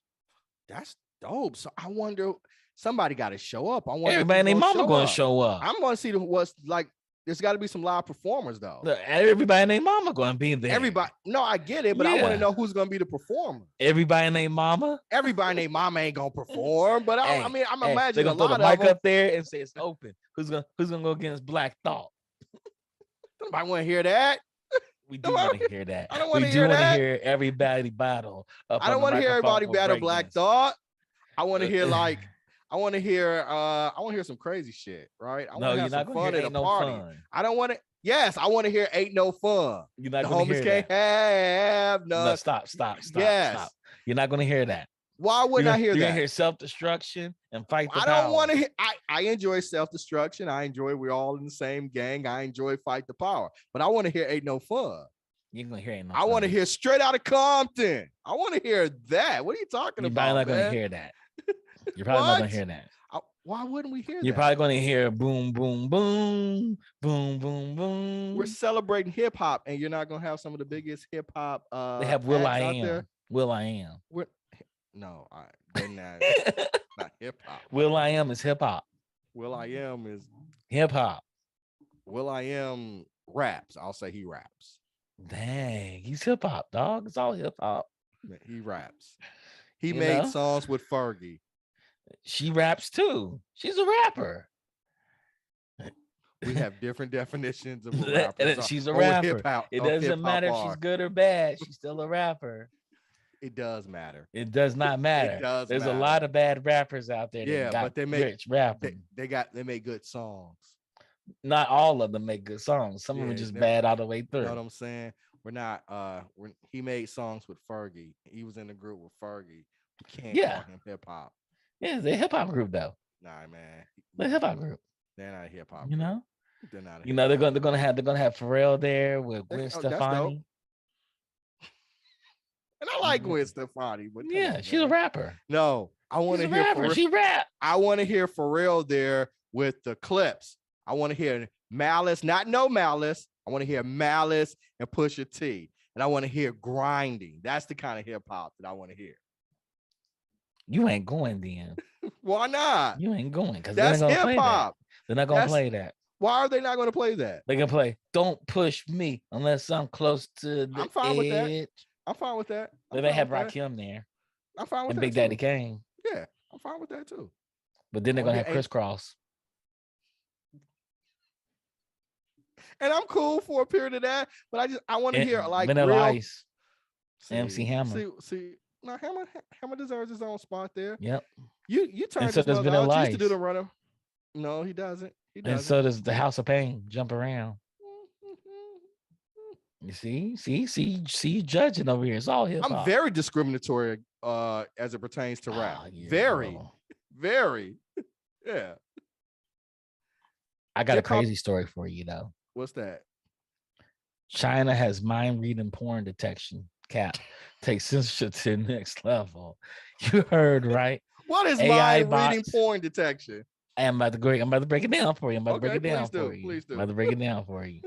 S2: That's dope. So I wonder, somebody got to show up. I wonder
S1: Everybody and their mama going to
S2: up.
S1: show up.
S2: I'm going to see what's like. There's got to be some live performers though.
S1: Everybody and their mama going to be there.
S2: Everybody, no, I get it, but I want to know who's going to be the performer.
S1: Everybody and their mama.
S2: Everybody and their mama ain't gonna perform, but I'm imagining
S1: they're gonna
S2: a
S1: throw
S2: lot
S1: the mic
S2: of them.
S1: up there and say it's open. Who's gonna go against Black Thought?
S2: Nobody want to hear that.
S1: We do want to hear that.
S2: I don't want to
S1: hear that. We do want to hear everybody battle.
S2: I don't want to hear everybody battle Black Thought. I want to hear I want to hear some crazy shit, right? I want to have some fun at a party. I don't want to. Yes, I want to hear "Ain't No Fun."
S1: You're not
S2: the
S1: going to
S2: homies
S1: hear
S2: can't have none.
S1: No, stop. Yes. Stop. You're not going to hear that.
S2: Why wouldn't I hear that?
S1: You're going to hear self-destruction and fight the
S2: I
S1: power.
S2: don't want to hear. I enjoy self-destruction. I enjoy we're all in the same gang. I enjoy fight the power, but I want to hear "Ain't No Fun."
S1: You're going to hear "Ain't No
S2: Fun." I want to hear Straight Outta Compton. I want to hear that. What are you talking about?
S1: You're probably not going to hear that. You're probably not going to hear that.
S2: Why wouldn't we hear
S1: You're
S2: that?
S1: probably going to hear boom, boom, boom, boom, boom, boom.
S2: We're celebrating hip hop, and you're not going to have some of the biggest hip hop.
S1: They have Will I Am. Will I Am.
S2: No, they're not, not hip hop.
S1: Will I Am is hip hop.
S2: Will I Am is
S1: hip hop.
S2: Will I Am raps. I'll say he raps.
S1: Dang, he's hip hop, dog. It's all hip hop.
S2: He raps. He made songs with Fergie.
S1: She raps too. She's a rapper.
S2: We have different definitions of a rapper.
S1: She's a rapper. It doesn't matter if she's good or bad. She's still a rapper.
S2: It does matter.
S1: It does not matter.
S2: It does.
S1: There's a lot of bad rappers out there.
S2: Yeah, but they make
S1: rich rapping.
S2: They make good songs.
S1: Not all of them make good songs. Some of them are just bad all the way through.
S2: You know what I'm saying? We're not. He made songs with Fergie. He was in the group with Fergie. We can't call him hip hop.
S1: Yeah, they're a hip hop group though.
S2: Nah, man.
S1: They're a hip hop group.
S2: They're not a hip hop.
S1: You know.
S2: They're not.
S1: They're gonna have Pharrell there with Gwen Stefani.
S2: And I like Gwen Stefani, but
S1: yeah, she's a rapper.
S2: No, I want to hear
S1: Pharrell. She rap.
S2: I want to hear Pharrell there with the Clips. I want to hear Malice, not No Malice. I want to hear Malice and Pusha T, and I want to hear Grinding. That's the kind of hip hop that I want to hear.
S1: You ain't going then.
S2: Why not?
S1: You ain't going because
S2: that's hip hop.
S1: They're not gonna play that.
S2: Why are they not going to play that?
S1: They can play "Don't Push Me Unless I'm Close to the
S2: I'm fine with that.
S1: Edge."
S2: I'm fine with that.
S1: Then they have Rakim there
S2: I'm fine with
S1: and
S2: that
S1: Big Daddy
S2: too.
S1: Kane.
S2: Yeah, I'm fine with that too.
S1: But then they're gonna have Crisscross.
S2: And I'm cool for a period of that, but I want to hear like
S1: Vanilla
S2: real
S1: Ice, MC Hammer.
S2: See, no, Hammer deserves his own spot there.
S1: Yep.
S2: You turned
S1: so
S2: this mother out. Used to do the runner. No, he doesn't.
S1: And so does the House of Pain. Jump around. You see, judging over here. It's all hip hop.
S2: I'm very discriminatory as it pertains to rap. Very. Yeah.
S1: I got a crazy story for you though.
S2: What's that?
S1: China has mind reading porn detection cap. Takes censorship to the next level. You heard right.
S2: What is mind reading porn detection?
S1: I'm about to break it down for you. Please do. I'm about to break it down for you.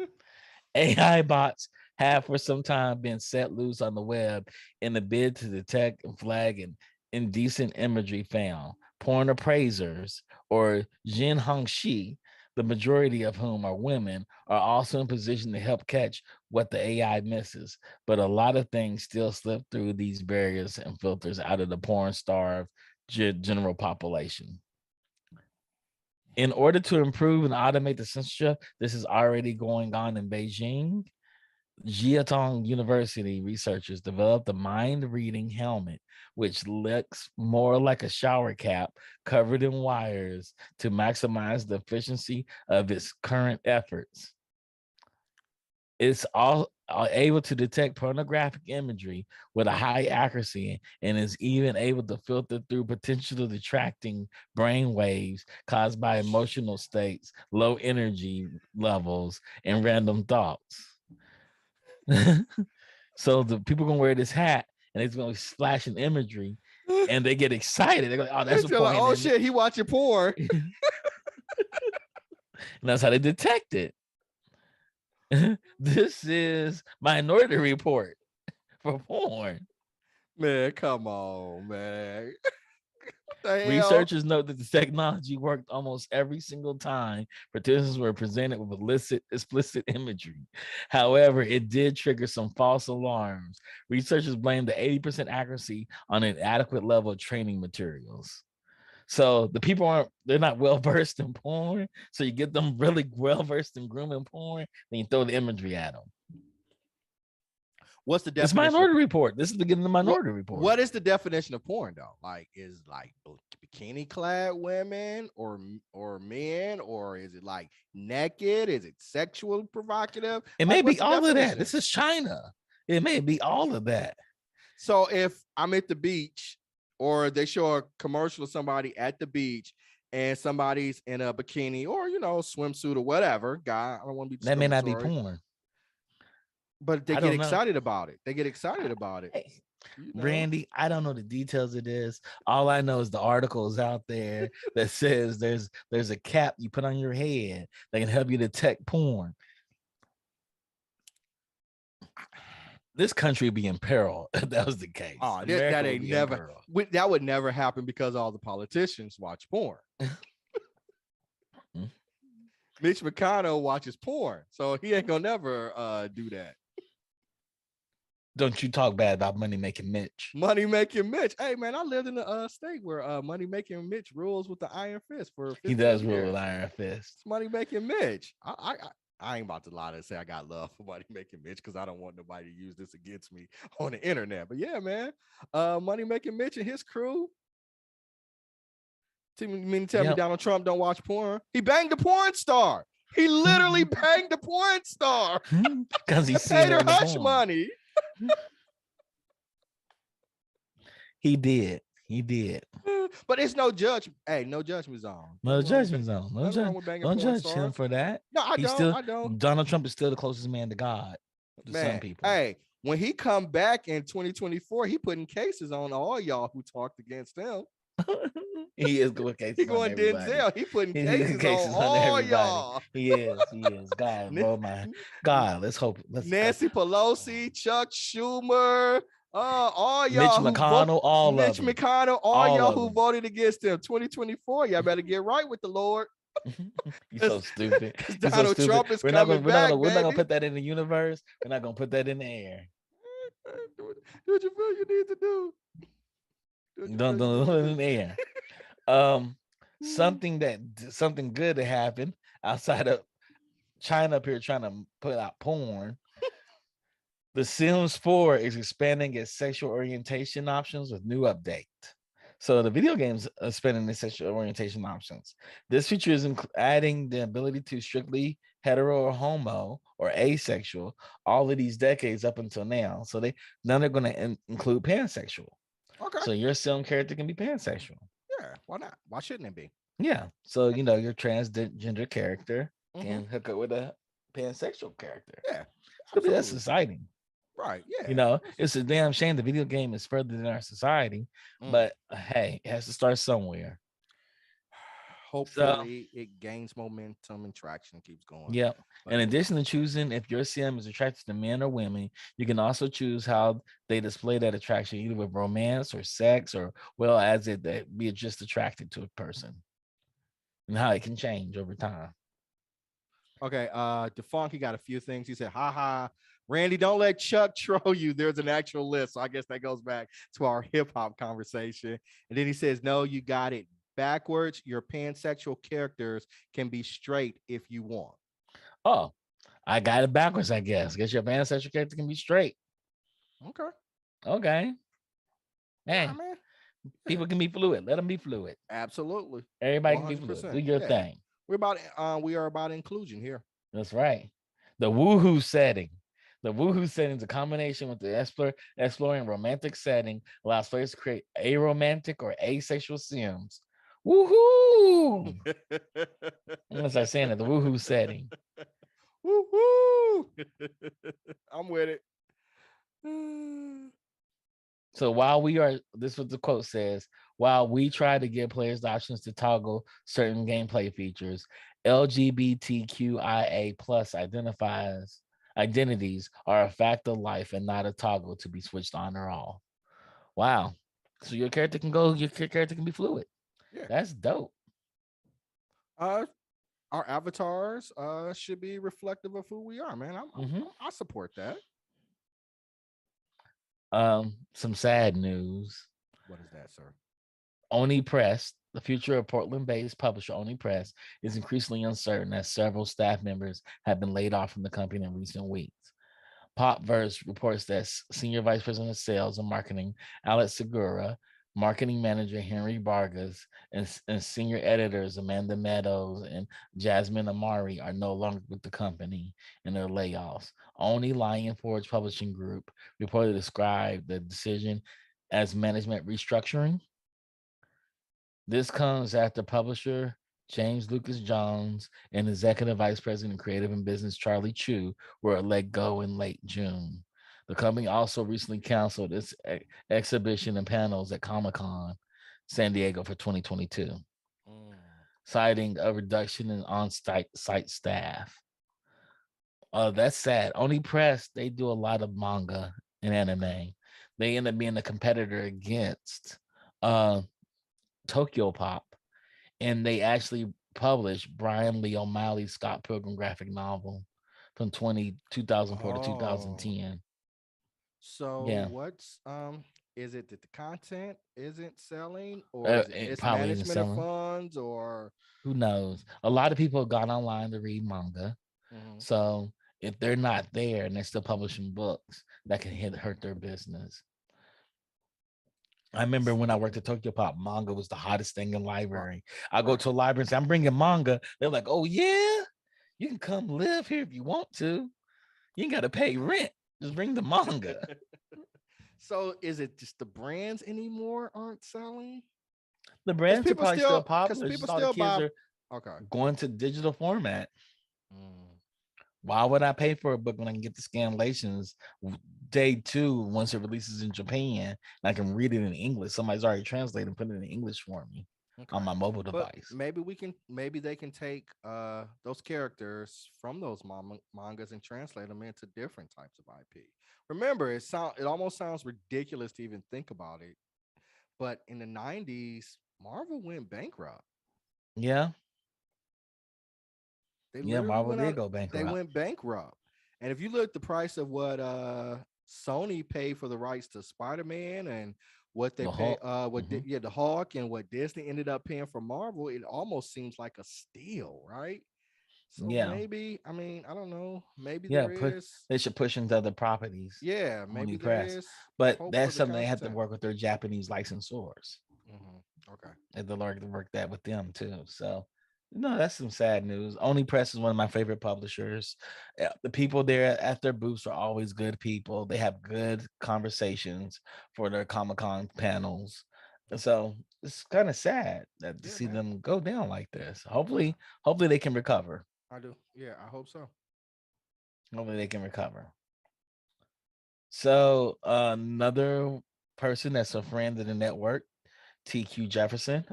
S1: AI bots have for some time been set loose on the web in a bid to detect and flag an indecent imagery found. Porn appraisers, or Jin Hongxi, the majority of whom are women, are also in position to help catch what the AI misses. But a lot of things still slip through these barriers and filters out of the porn-starved general population. In order to improve and automate the censorship, this is already going on in Beijing. Jiatong University researchers developed a mind-reading helmet, which looks more like a shower cap covered in wires to maximize the efficiency of its current efforts. It's all able to detect pornographic imagery with a high accuracy and is even able to filter through potentially detracting brain waves caused by emotional states, low energy levels, and random thoughts. So the people gonna wear this hat and it's gonna splash an imagery and they get excited. They're like, oh, that's a porn.
S2: Like, oh shit, he watching porn.
S1: And that's how they detect it. This is Minority Report for porn.
S2: Man, come on, man.
S1: Researchers note that the technology worked almost every single time participants were presented with explicit imagery. However, it did trigger some false alarms. Researchers blame the 80% accuracy on an inadequate level of training materials. So the people they're not well versed in porn. So you get them really well versed in grooming porn, then you throw the imagery at them.
S2: What's the definition?
S1: It's Minority Report. This is the beginning of the Minority Report.
S2: What is the definition of porn though? Like, is like bikini clad women or men, or is it like naked? Is it sexual provocative?
S1: It may be all of that. This is China. It may be all of that.
S2: So if I'm at the beach, or they show a commercial of somebody at the beach and somebody's in a bikini or swimsuit or whatever, guy, I don't want to be
S1: that may not be porn.
S2: But they get excited about it. They get excited about it.
S1: Randy, I don't know the details of this. All I know is the article is out there that says there's a cap you put on your head that can help you detect porn. This country would be in peril if that was the case.
S2: Oh, that ain't never. That would never happen because all the politicians watch porn. Mitch McConnell watches porn, so he ain't gonna never do that.
S1: Don't you talk bad about Money Making Mitch.
S2: Money Making Mitch. Hey man, I lived in a state where Money Making Mitch rules with the iron fist for 15
S1: He does
S2: years.
S1: rule with iron fist.
S2: It's Money Making Mitch. I ain't about to lie and say I got love for Money Making Mitch because I don't want nobody to use this against me on the internet. But yeah, man, Money Making Mitch and his crew. Tell me Donald Trump don't watch porn? He banged a porn star. He literally banged a porn star
S1: because he
S2: paid her hush money.
S1: He did.
S2: But it's no judgment. Hey, no judgment zone.
S1: No judgment zone. Don't judge him for that.
S2: No, I don't.
S1: Donald Trump is still the closest man to God to some people.
S2: Hey, when he come back in 2024, he putting cases on all y'all who talked against him.
S1: He is going cases.
S2: He going Denzel. He putting cases on all y'all.
S1: He is. God, bro, my God. Let's hope.
S2: Nancy Pelosi, Chuck Schumer, all y'all.
S1: Mitch McConnell, all
S2: y'all who voted against him. 2024, y'all better get right with the Lord.
S1: You so stupid.
S2: Because
S1: You so
S2: Donald
S1: stupid.
S2: Trump is
S1: We're not gonna
S2: coming
S1: we're not gonna
S2: back,
S1: we're not gonna
S2: baby.
S1: put that in the universe. We're not gonna put that in the air.
S2: Do what you feel you need to do. Do what you
S1: Don't
S2: feel you need
S1: don't
S2: to
S1: put it
S2: do.
S1: in the air. Um, something good to happen outside of China up here trying to put out porn. The Sims 4 is expanding its sexual orientation options with new update. So the video games are expanding its sexual orientation options. This feature is adding the ability to strictly hetero or homo or asexual all of these decades up until now. So now they're going to include pansexual.
S2: Okay.
S1: So your Sim character can be pansexual.
S2: Yeah. Why not? Why shouldn't it be?
S1: Yeah. So your transgender character
S2: Mm-hmm.
S1: can hook up with a pansexual character.
S2: Yeah.
S1: That's
S2: Absolutely.
S1: exciting.
S2: Right. Yeah.
S1: It's a damn shame the video game is further than our society,
S2: Mm.
S1: but hey, it has to start somewhere. So,
S2: Hopefully, it gains momentum and traction and keeps going.
S1: yeah. In
S2: But
S1: addition to choosing if your sim is attracted to men or women, you can also choose how they display that attraction, either with romance or sex, or well as it be just attracted to a person, and how it can change over time.
S2: okay, Defunct, he got a few things. He said, "Ha ha, Randy, don't let Chuck troll you. There's an actual list." So I guess that goes back to our hip hop conversation. And then he says, "No, you got it backwards. Your pansexual characters can be straight if you want."
S1: Oh, I got it backwards, I guess. Guess your pansexual character can be straight.
S2: Okay.
S1: Okay.
S2: Yeah,
S1: Hey,
S2: man. Yeah,
S1: people can be fluid. Let them be fluid.
S2: absolutely.
S1: Everybody
S2: One
S1: can be
S2: hundred
S1: fluid. Do
S2: percent.
S1: your
S2: Yeah.
S1: thing.
S2: We are about inclusion here.
S1: That's right. The woohoo setting. The woohoo setting is a combination with the exploring romantic setting allows players to create aromantic or asexual sims. Woohoo! I'm gonna start saying it. The woohoo setting.
S2: Woo woo! I'm with it.
S1: So while we are, this is what the quote says, while we try to give players the options to toggle certain gameplay features, LGBTQIA plus identities are a fact of life and not a toggle to be switched on or off. Wow. So your character can be fluid.
S2: Yeah.
S1: That's dope.
S2: Uh, our avatars should be reflective of who we are, man.
S1: Hmm.
S2: I support that.
S1: Some sad news.
S2: What is that, sir?
S1: Oni Press, the future of Portland-based publisher Oni Press, is increasingly uncertain as several staff members have been laid off from the company in recent weeks. Popverse reports that Senior Vice President of Sales and Marketing Alex Segura, Marketing Manager Henry Vargas, and Senior Editors Amanda Meadows and Jasmine Amari are no longer with the company in their layoffs. Oni Lion Forge Publishing Group reportedly described the decision as management restructuring. This comes after publisher James Lucas Jones and executive vice president of creative and business Charlie Chu were let go in late June. The company also recently canceled its exhibition and panels at Comic Con San Diego for 2022,
S2: Mm.
S1: citing a reduction in on-site staff. That's sad. Only Press, they do a lot of manga and anime. They end up being a competitor against uh, Tokyo Pop, and they actually published Brian Lee O'Malley's Scott Pilgrim graphic novel from 2004 to
S2: Oh,
S1: 2010.
S2: so
S1: Yeah,
S2: what's is it that the content isn't selling, or is it
S1: it probably isn't
S2: mismanagement of
S1: selling.
S2: funds, or
S1: Who knows? A lot of people have gone online to read manga,
S2: Mhm.
S1: so if they're not there and they're still publishing books, that can hurt their business. I remember when I worked at Tokyo Pop, manga was the hottest thing in
S2: Right,
S1: library. I go
S2: right.
S1: to a library and say, I'm bringing manga. They're like, oh, yeah, you can come live here if you want to. You ain't got to pay rent. Just bring the manga.
S2: So is it just the brands anymore aren't selling?
S1: The
S2: Because
S1: brands are probably still popular. It's
S2: people
S1: just all the
S2: still
S1: kids
S2: buy.
S1: are
S2: Okay.
S1: going to digital format.
S2: Mm.
S1: Why would I pay for a book when I can get the scanlations day two once it releases in Japan and I can read it in English? Somebody's already translated and put it in English for me on
S2: Okay.
S1: my mobile
S2: But
S1: device.
S2: maybe they can take those characters from those mangas and translate them into different types of IP. Remember, it almost sounds ridiculous to even think about it, but in the 90s, Marvel went bankrupt.
S1: Yeah.
S2: They
S1: Yeah,
S2: literally
S1: Marvel
S2: went
S1: did
S2: out.
S1: go
S2: They
S1: bankrupt.
S2: went bankrupt. And if you look at the price of what Sony paid for the rights to Spider-Man and what they
S1: The
S2: pay,
S1: Hulk. Mhm.
S2: the Hulk and what Disney ended up paying for Marvel, it almost seems like a steal, right? So
S1: Yeah,
S2: maybe, I mean, I don't know. Maybe
S1: yeah.
S2: there
S1: Put
S2: is,
S1: they should push into other properties.
S2: yeah,
S1: Only
S2: maybe there
S1: press,
S2: is
S1: but
S2: hope for
S1: that's
S2: the
S1: something they have to
S2: content.
S1: work with their Japanese licensors.
S2: Okay.
S1: And the Lord to work that with them too. So, no, that's some sad news. Only Press is one of my favorite publishers. The people there at their booths are always good people. They have good conversations for their Comic Con panels. And so it's kind of sad that to
S2: Yeah,
S1: see
S2: man.
S1: them go down like this. Hopefully they can recover.
S2: I do. Yeah, I hope so.
S1: Hopefully they can recover. So another person that's a friend of the network, TQ Jefferson.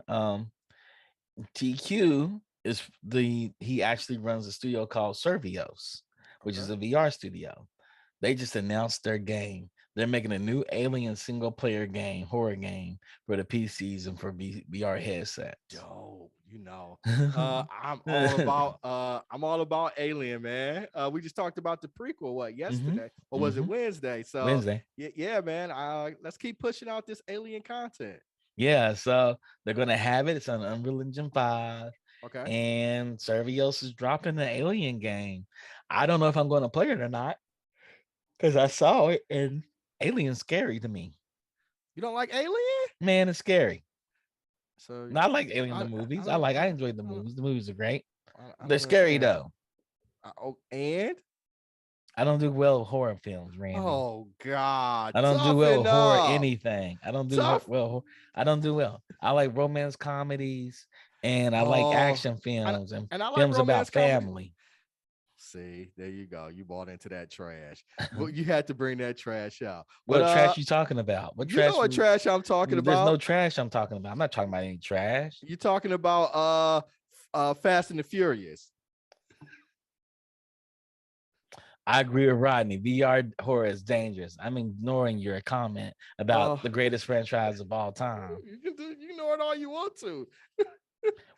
S1: TQ is he actually runs a studio called Servios, which
S2: Okay.
S1: is a VR studio. They just announced their game. They're making a new Alien single player game, horror game for the PCs and for VR headsets.
S2: Dope. I'm all about Alien, man. We just talked about the prequel
S1: hmm
S2: yesterday, or was it
S1: hmm
S2: Wednesday? So
S1: Wednesday.
S2: yeah, man. Let's keep pushing out this Alien content.
S1: Yeah, so they're gonna have it. It's on Unreal Engine 5.
S2: Okay.
S1: And Servios is dropping the Alien game. I don't know if I'm gonna play it or not because I saw it and Alien's scary to me.
S2: You don't like Alien?
S1: Man, it's scary.
S2: So
S1: No, I like Alien the
S2: I
S1: movies.
S2: don't
S1: I enjoyed the movies. The movies are great.
S2: I
S1: They're
S2: don't
S1: scary
S2: understand.
S1: though.
S2: And
S1: I don't do well with horror films, Randy.
S2: oh God,
S1: I don't do well
S2: toughen
S1: with horror
S2: up,
S1: anything. I don't do
S2: tough.
S1: well. I don't do well. I like romance comedies and I like
S2: Oh,
S1: action
S2: and
S1: films and
S2: and I like
S1: films
S2: romance
S1: about
S2: comedy.
S1: family.
S2: See, there you go. You bought into that trash. Well, you had to bring that trash out. But
S1: What trash you talking about? What
S2: you know
S1: trash?
S2: what trash I'm talking
S1: There's no
S2: about?
S1: trash I'm talking about. I'm not talking about any trash.
S2: You talking about Fast and the Furious.
S1: I agree with Rodney. VR horror is dangerous. I'm ignoring your comment about
S2: Uh
S1: the greatest franchise of all time.
S2: you know it all you want to.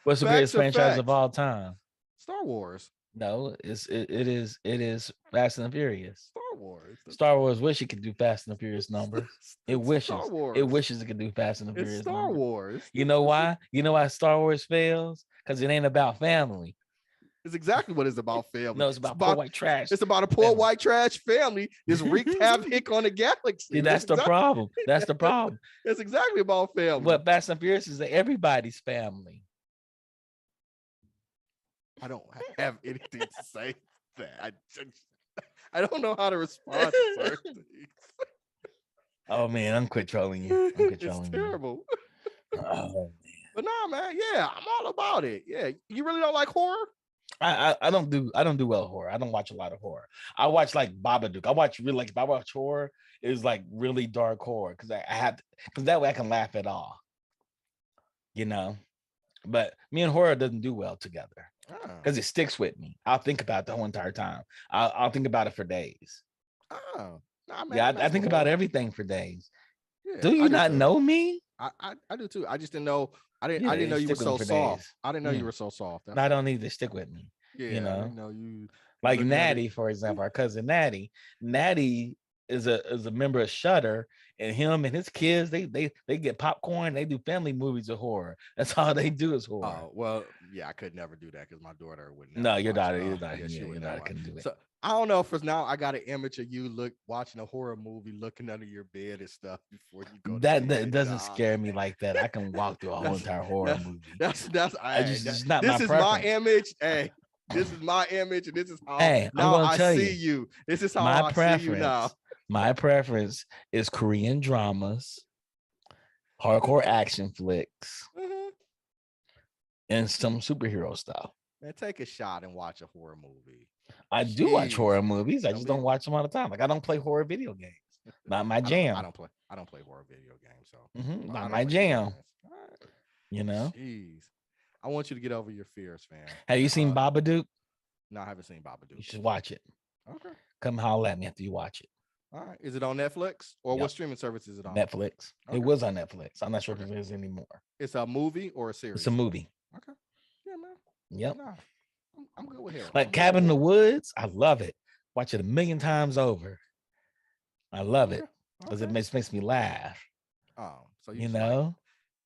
S1: What's the
S2: Facts
S1: greatest
S2: are
S1: franchise of
S2: facts.
S1: all time?
S2: Star Wars.
S1: No, it is Fast and the Furious.
S2: Star Wars.
S1: Star Wars wish it could do Fast and the Furious numbers. It
S2: It's Star
S1: wishes. It
S2: Wars.
S1: wishes it could do Fast and the
S2: It's
S1: Furious
S2: Star
S1: numbers.
S2: Wars.
S1: You know why? You know why Star Wars fails? Because it ain't about family.
S2: It's exactly what it's about, family.
S1: No, it's about poor white trash.
S2: It's about a poor
S1: family.
S2: white trash family that's wreaked havoc on the galaxy.
S1: See, that's the problem. That's the problem.
S2: That's exactly about family.
S1: What Fast and Furious is everybody's family.
S2: I don't have anything to say to that. I don't know how to respond to certain things.
S1: Oh man, I'm quit trolling you. I'm quit
S2: It's
S1: trolling
S2: terrible.
S1: you. Oh man.
S2: But nah, man, yeah, I'm all about it. Yeah, you really don't like horror?
S1: I don't do well horror. I don't watch a lot of horror. I watch like Babadook. I watch really like if I watch horror, it's like really dark horror because I have because that way I can laugh at all. You know, but me and horror doesn't do well together because it sticks with me. I'll think about it the whole entire time. I'll think about it for days.
S2: Oh, nah, man,
S1: Yeah,
S2: I
S1: I
S2: mess with
S1: think about
S2: horror.
S1: everything for days.
S2: Yeah,
S1: Do
S2: I
S1: you
S2: do
S1: not
S2: too.
S1: know me?
S2: I do too. I just didn't know.
S1: Yeah,
S2: I didn't know you were
S1: stick with them
S2: so
S1: for
S2: soft.
S1: days.
S2: I didn't know you were so soft.
S1: I
S2: That's
S1: don't
S2: all.
S1: need to stick with me. You
S2: Yeah, I
S1: know,
S2: didn't know you
S1: like
S2: looking at it.
S1: Natty, for example, our cousin Natty. Natty is a member of Shutter, and him and his kids they get popcorn. They do family movies of horror. That's all they do is horror.
S2: Oh well, yeah, I could never do that because my daughter would never
S1: No,
S2: watch.
S1: your daughter,
S2: Yeah, she
S1: yeah,
S2: would
S1: your
S2: never
S1: daughter
S2: watch.
S1: couldn't do it.
S2: So I don't know if it's now I got an image of you watching a horror movie, looking under your bed and stuff before you go to
S1: That
S2: bed.
S1: doesn't
S2: Nah,
S1: scare me like that. I can walk through a whole
S2: that's
S1: entire horror
S2: that's
S1: movie.
S2: that's
S1: I just it's not
S2: this
S1: my
S2: is my
S1: preference.
S2: image. Hey, this is my image, and this is how
S1: Hey, I'm
S2: now
S1: gonna
S2: I
S1: tell
S2: see
S1: you,
S2: you. This is how
S1: my
S2: I see you now.
S1: preference, my preference is Korean dramas, hardcore action flicks,
S2: Mhm.
S1: and some superhero stuff.
S2: Man, take a shot and watch a horror movie.
S1: I do watch
S2: Jeez.
S1: horror movies. I just
S2: Don't
S1: don't watch them all the time. Like I don't play horror video games. Not my
S2: I
S1: jam.
S2: don't play horror video games, so I
S1: Not
S2: don't
S1: my
S2: play video
S1: jam.
S2: games. All right.
S1: You know.
S2: Jeez. I want you to get over your fears, fam.
S1: Have you seen Babadook?
S2: No, I haven't seen Babadook.
S1: You should watch it.
S2: Okay.
S1: Come holler at me after you watch it.
S2: All right. Is it on Netflix or what streaming service is it on?
S1: Netflix.
S2: Okay.
S1: It was on Netflix. I'm not sure if it is anymore.
S2: It's a movie or a series?
S1: It's a movie.
S2: Okay. Yeah, man.
S1: Yep.
S2: Nah. I'm good with horror.
S1: Like Cabin in the Woods, I love it. Watch it a million times over. I love
S2: Okay.
S1: it because
S2: Okay.
S1: it makes me laugh.
S2: Oh, so
S1: You know,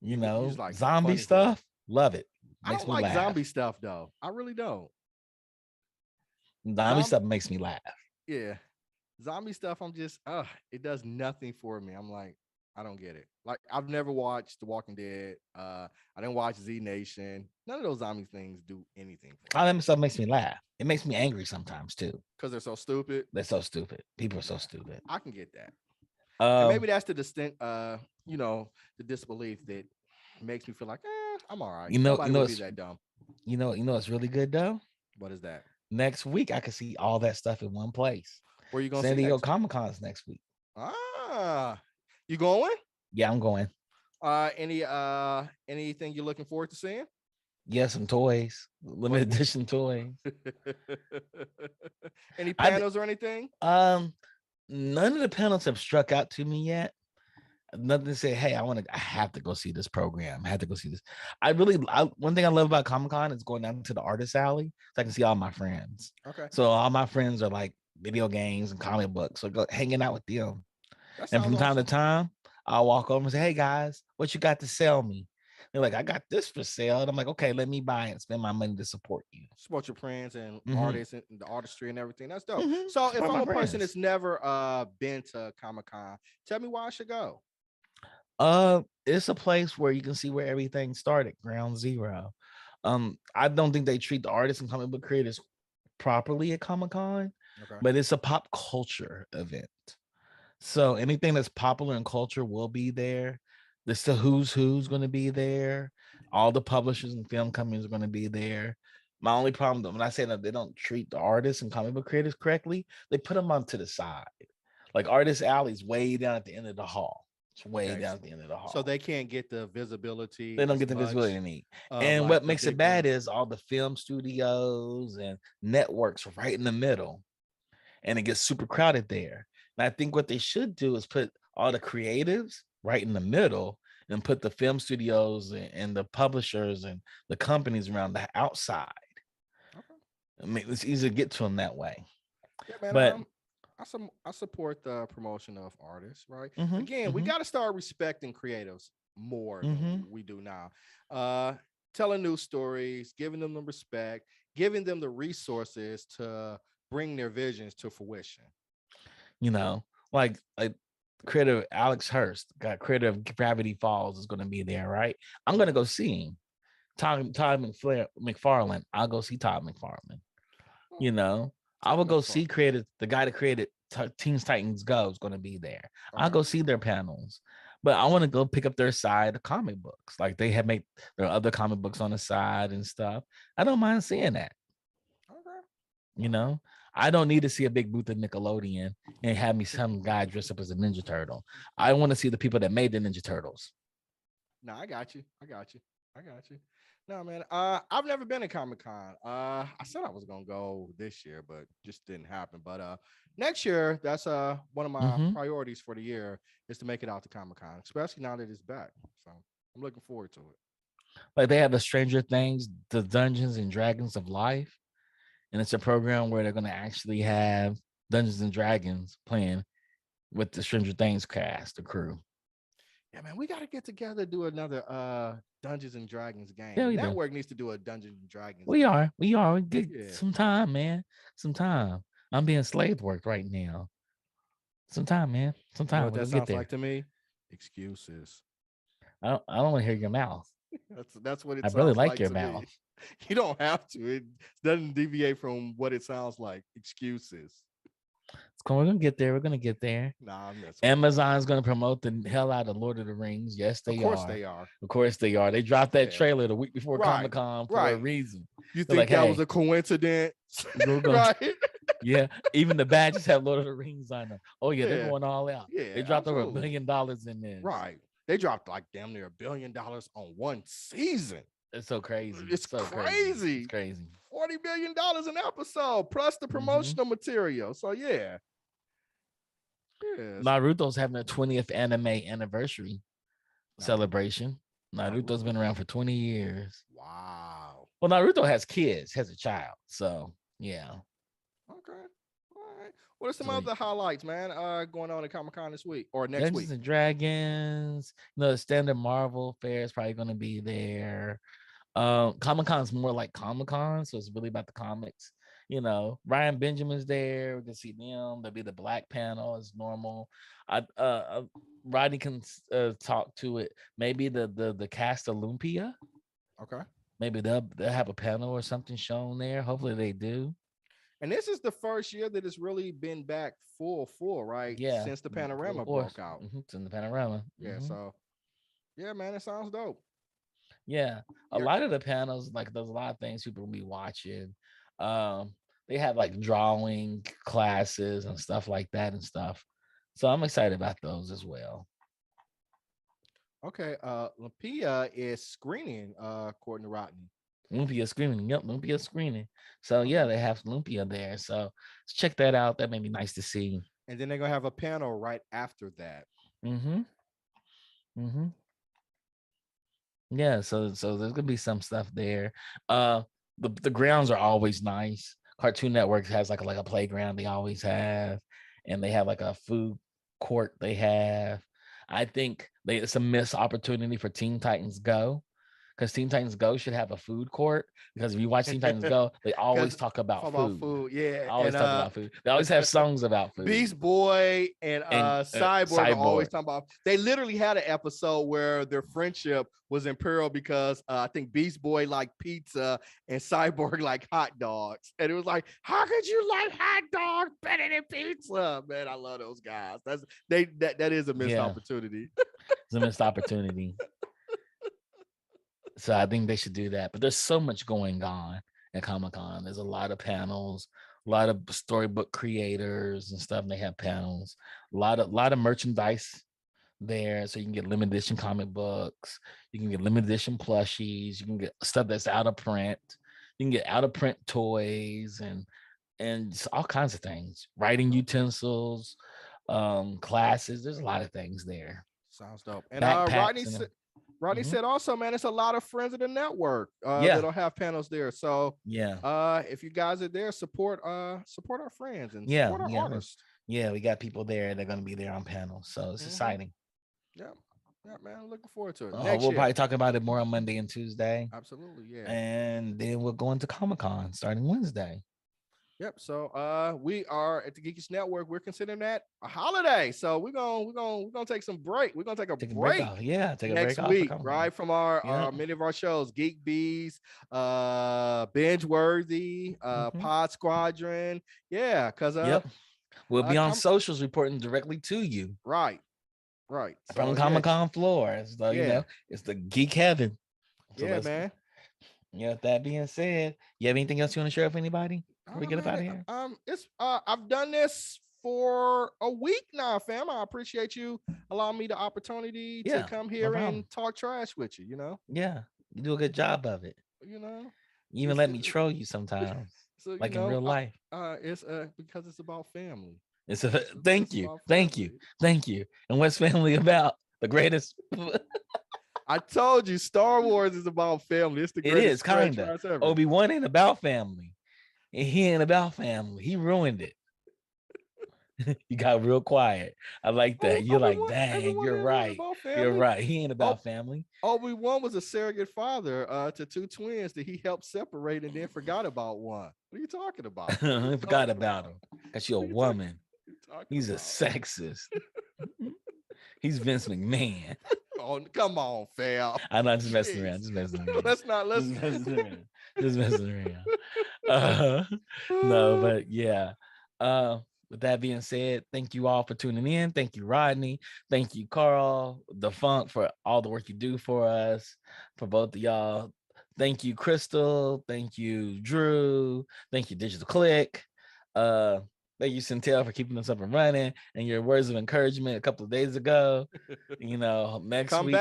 S2: you just like
S1: zombie
S2: funny horror.
S1: stuff, love it.
S2: I
S1: Makes
S2: don't
S1: me
S2: like zombie
S1: laugh.
S2: stuff though. I really don't.
S1: Zombie
S2: Zombie,
S1: stuff makes me laugh.
S2: yeah. Zombie stuff, I'm just, it does nothing for me. I'm like, I don't get it. Like, I've never watched The Walking Dead. I didn't watch Z Nation. None of those zombie things do anything for
S1: All
S2: me
S1: that stuff makes me laugh. It makes me angry sometimes too.
S2: because they're so stupid.
S1: They're so stupid. People are so
S2: Yeah,
S1: stupid.
S2: I can get that. And
S1: Um,
S2: maybe that's the distinct, the disbelief that makes me feel like, I'm all right. Nobody would be
S1: it's
S2: that dumb.
S1: it's really good though.
S2: What is that?
S1: Next week I can see all that stuff in one place.
S2: Where are you gonna
S1: San
S2: see
S1: Diego
S2: next week?
S1: Comic Con's next week.
S2: Ah, you going?
S1: Yeah, I'm going.
S2: Anything you're looking forward to seeing?
S1: Yeah, some toys, limited edition toys.
S2: Any
S1: I
S2: panels or anything?
S1: None of the panels have struck out to me yet. Nothing to say, hey, I have to go see this program. I have to go see this. One thing I love about Comic Con is going down to the artist alley so I can see all my friends.
S2: Okay.
S1: So all my friends are like video games and comic books. So go hanging out with them.
S2: That
S1: And
S2: sounds
S1: from time to
S2: awesome.
S1: time, I'll walk over and say, hey guys, what you got to sell me? They're like, I got this for sale. And I'm like, okay, let me buy it and spend my money to support you.
S2: Support your friends and
S1: Mhm.
S2: artists and the artistry and everything. That's dope.
S1: Mhm.
S2: So
S1: Support
S2: if I'm
S1: my
S2: a person
S1: friends.
S2: that's never been to Comic Con, tell me why I should go.
S1: It's a place where you can see where everything started, ground zero. I don't think they treat the artists and comic book creators properly at Comic Con,
S2: Okay.
S1: but it's a pop culture event. So anything that's popular in culture will be there. This the who's going to be there. All the publishers and film companies are going to be there. My only problem, though, when I say that they don't treat the artists and comic book creators correctly, they put them onto the side. Like Artist Alley's way down at the end of the hall. It's way
S2: Okay.
S1: down at the end of the hall.
S2: So they can't get the visibility.
S1: They don't
S2: as
S1: get the visibility
S2: much
S1: they need.
S2: of
S1: And
S2: like
S1: what
S2: the
S1: makes it
S2: big
S1: bad
S2: brands.
S1: is all the film studios and networks right in the middle, and it gets super crowded there. And I think what they should do is put all the creatives right in the middle and put the film studios and the publishers and the companies around the outside.
S2: Okay.
S1: I mean, it's easy to get to them that way.
S2: Yeah, man.
S1: But
S2: I support the promotion of artists, right?
S1: mhm,
S2: Again, we
S1: mhm,
S2: got to start respecting creatives more than
S1: mhm.
S2: we do now. Telling news stories, giving them the respect, giving them the resources to bring their visions to fruition.
S1: Like creator Alex Hurst, got creator of Gravity Falls is going to be there, right? I'm going to go see him. Todd McFarlane. I'll go see Todd McFarlane.
S2: Oh,
S1: You know, I
S2: Todd
S1: will go see
S2: McFarlane.
S1: the guy that created Teens Titans Go is going to be there. I'll
S2: Okay.
S1: go see their panels, but I want to go pick up their side of comic books. Like they have made their other comic books on the side and stuff. I don't mind seeing that.
S2: Okay.
S1: You
S2: Okay.
S1: know, I don't need to see a big booth at Nickelodeon and have me some guy dressed up as a Ninja Turtle. I want to see the people that made the Ninja Turtles.
S2: No, I got you. I got you. I got you. No, man. I've never been to Comic Con. I said I was gonna go this year, but just didn't happen. But next year, that's one of my
S1: Mm-hmm.
S2: priorities for the year is to make it out to Comic Con, especially now that it's back. So I'm looking forward to it.
S1: Like they have the Stranger Things, the Dungeons and Dragons of Life, and it's a program where they're going to actually have Dungeons and Dragons playing with the Stranger Things cast, the crew.
S2: Yeah, man, we got to get together, do another Dungeons and Dragons game.
S1: Yeah,
S2: The
S1: we do.
S2: network needs to do a Dungeons and Dragons
S1: We
S2: game.
S1: are. We get
S2: Yeah.
S1: some time, man. Some time. I'm being slave worked right now. Some time, man. Some
S2: You know
S1: time.
S2: what
S1: We're
S2: that
S1: gonna get
S2: sounds
S1: there.
S2: like to me? Excuses.
S1: I don't want to hear your mouth.
S2: That's what
S1: I
S2: it
S1: really
S2: sounds
S1: like
S2: like
S1: your
S2: to me.
S1: mouth.
S2: You don't have to. It doesn't deviate from what it sounds like. Excuses.
S1: It's cool. We're gonna get there. We're gonna get there.
S2: Nah, I'm messing with you.
S1: Amazon's gonna promote the hell out of Lord of the Rings. Yes,
S2: Of
S1: they
S2: course
S1: are.
S2: they are.
S1: Of course they are. They dropped that
S2: Yeah.
S1: trailer the week before
S2: Right.
S1: Comic Con for a
S2: Right.
S1: reason.
S2: You
S1: They're
S2: think
S1: like,
S2: that was
S1: hey,
S2: a coincidence?
S1: we're gonna
S2: Right.
S1: yeah. Even the badges have Lord of the Rings on them. Oh yeah, they're
S2: Yeah.
S1: going all out.
S2: Yeah,
S1: They dropped over $1
S2: absolutely.
S1: billion in this.
S2: Right. They dropped like damn near $1 billion on one season.
S1: It's so crazy.
S2: It's
S1: so
S2: crazy.
S1: It's crazy.
S2: $40 million an episode plus the promotional material. So yeah. Yes.
S1: Naruto's having a 20th anime anniversary celebration. Naruto's been around for 20 years.
S2: Wow.
S1: Well, Naruto has kids, has a child. So yeah.
S2: Okay. All right. What are some
S1: So
S2: other highlights, man? Going on at Comic-Con this week or next
S1: Dungeons
S2: week?
S1: and Dragons, the standard Marvel fair is probably going to be there. Comic Con is more like Comic Con, so it's really about the comics. Ryan Benjamin's there. We can see them. There'll be the Black panel as normal. Rodney can talk to it. Maybe the cast of Olympia.
S2: Okay.
S1: Maybe they'll have a panel or something shown there. Hopefully they do.
S2: And this is the first year that it's really been back full, right?
S1: Yeah,
S2: Since the
S1: full
S2: panorama
S1: force.
S2: broke out.
S1: It's in the panorama.
S2: Yeah. So yeah, man, it sounds dope.
S1: Yeah, a
S2: Yeah.
S1: lot of the panels, like there's a lot of things people will be watching. Um, they have like drawing classes and stuff like that and stuff. So I'm excited about those as well.
S2: Okay. Lumpia is screening, according to Rodney.
S1: Lumpia screening. Yep, Lumpia screening. So yeah,
S2: Okay.
S1: they have Lumpia there. So let's check that out. That may be nice to see.
S2: And then they're gonna have a panel right after that.
S1: Mm-hmm. Mm-hmm. Yeah, so there's gonna be some stuff there. The grounds are always nice. Cartoon Network has like a playground they always have, and they have like a food court they have. I think it's a missed opportunity for Teen Titans Go, because Teen Titans Go should have a food court, because if you watch Teen Titans Go, they always talk about food.
S2: yeah.
S1: Always
S2: And
S1: talk about food. They always have songs about food.
S2: Beast Boy and
S1: And
S2: Cyborg are always
S1: Cyborg.
S2: talking about. They literally had an episode where their friendship was in peril because I think Beast Boy liked pizza and Cyborg like hot dogs, and it was like, how could you like hot dogs better than pizza? Man, I love those guys. That is a missed opportunity.
S1: It's a missed opportunity. So I think they should do that. But there's so much going on at Comic-Con. There's a lot of panels, a lot of storybook creators and stuff. And they have panels, a lot of merchandise there. So you can get limited edition comic books, you can get limited edition plushies, you can get stuff that's out of print, you can get out of print toys and just all kinds of things, writing utensils, classes. There's a lot of things there.
S2: Sounds dope. And
S1: Backpacks
S2: Rodney said also, man, it's a lot of friends of the network
S1: yeah,
S2: that'll have panels there. So
S1: yeah,
S2: if you guys are there, support our friends and
S1: yeah,
S2: support our
S1: yeah.
S2: artists.
S1: Yeah, we got people there. They're going to be there on panels, so it's exciting.
S2: Yeah, yeah, man. Looking forward to it.
S1: We'll probably talk about it more on Monday and Tuesday.
S2: Absolutely, yeah.
S1: And then we'll go into Comic-Con starting Wednesday.
S2: Yep. So we are at the Geekish Network. We're considering that a holiday. So we're gonna take some break. We're gonna take a break.
S1: Off. Yeah, take
S2: next
S1: a break
S2: week,
S1: off
S2: right? From our many of our shows, GeekBeast, Binge Worthy, Pod Squadron. Yeah, because
S1: we'll be on socials reporting directly to you.
S2: Right.
S1: From the Comic-Con floor. So it's the geek heaven. So
S2: yeah, man.
S1: Yeah, that being said, you have anything else you want to share with anybody before we get up out of here?
S2: It's I've done this for a week now, fam. I appreciate you allowing me the opportunity to come here and talk trash with you,
S1: Yeah, you do a good job of it.
S2: You
S1: even let me troll you sometimes. So, like in real life.
S2: It's because it's about family.
S1: It's thank you. And what's family about? The greatest.
S2: I told you, Star Wars is about family. It's the greatest.
S1: It is kind of. Obi-Wan ain't about family. And he ain't about family. He ruined it. You got real quiet. I like that. You're like, dang, you're right. You're right. He ain't about family.
S2: Obi-Wan was a surrogate father to two twins that he helped separate and then forgot about one. What are you talking about?
S1: I forgot about him. Because you're a woman. He's a sexist. He's Vince McMahon.
S2: Oh, come on, fam.
S1: I'm not just messing around. Just messing around. Just messing around. No, but yeah. With that being said, thank you all for tuning in. Thank you, Rodney. Thank you, Carl, the Funk, for all the work you do for us, for both of y'all. Thank you, Crystal. Thank you, Drew. Thank you, Digital Click. Thank you, Centel, for keeping us up and running, and your words of encouragement a couple of days ago. Next week,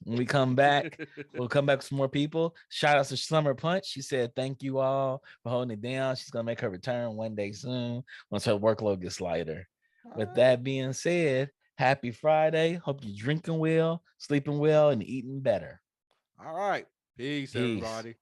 S1: when we come back, we'll come back with some more people. Shout out to Summer Punch. She said, thank you all for holding it down. She's going to make her return one day soon once her workload gets lighter. With that being said, happy Friday. Hope you're drinking well, sleeping well, and eating better.
S2: All right. Peace. Everybody.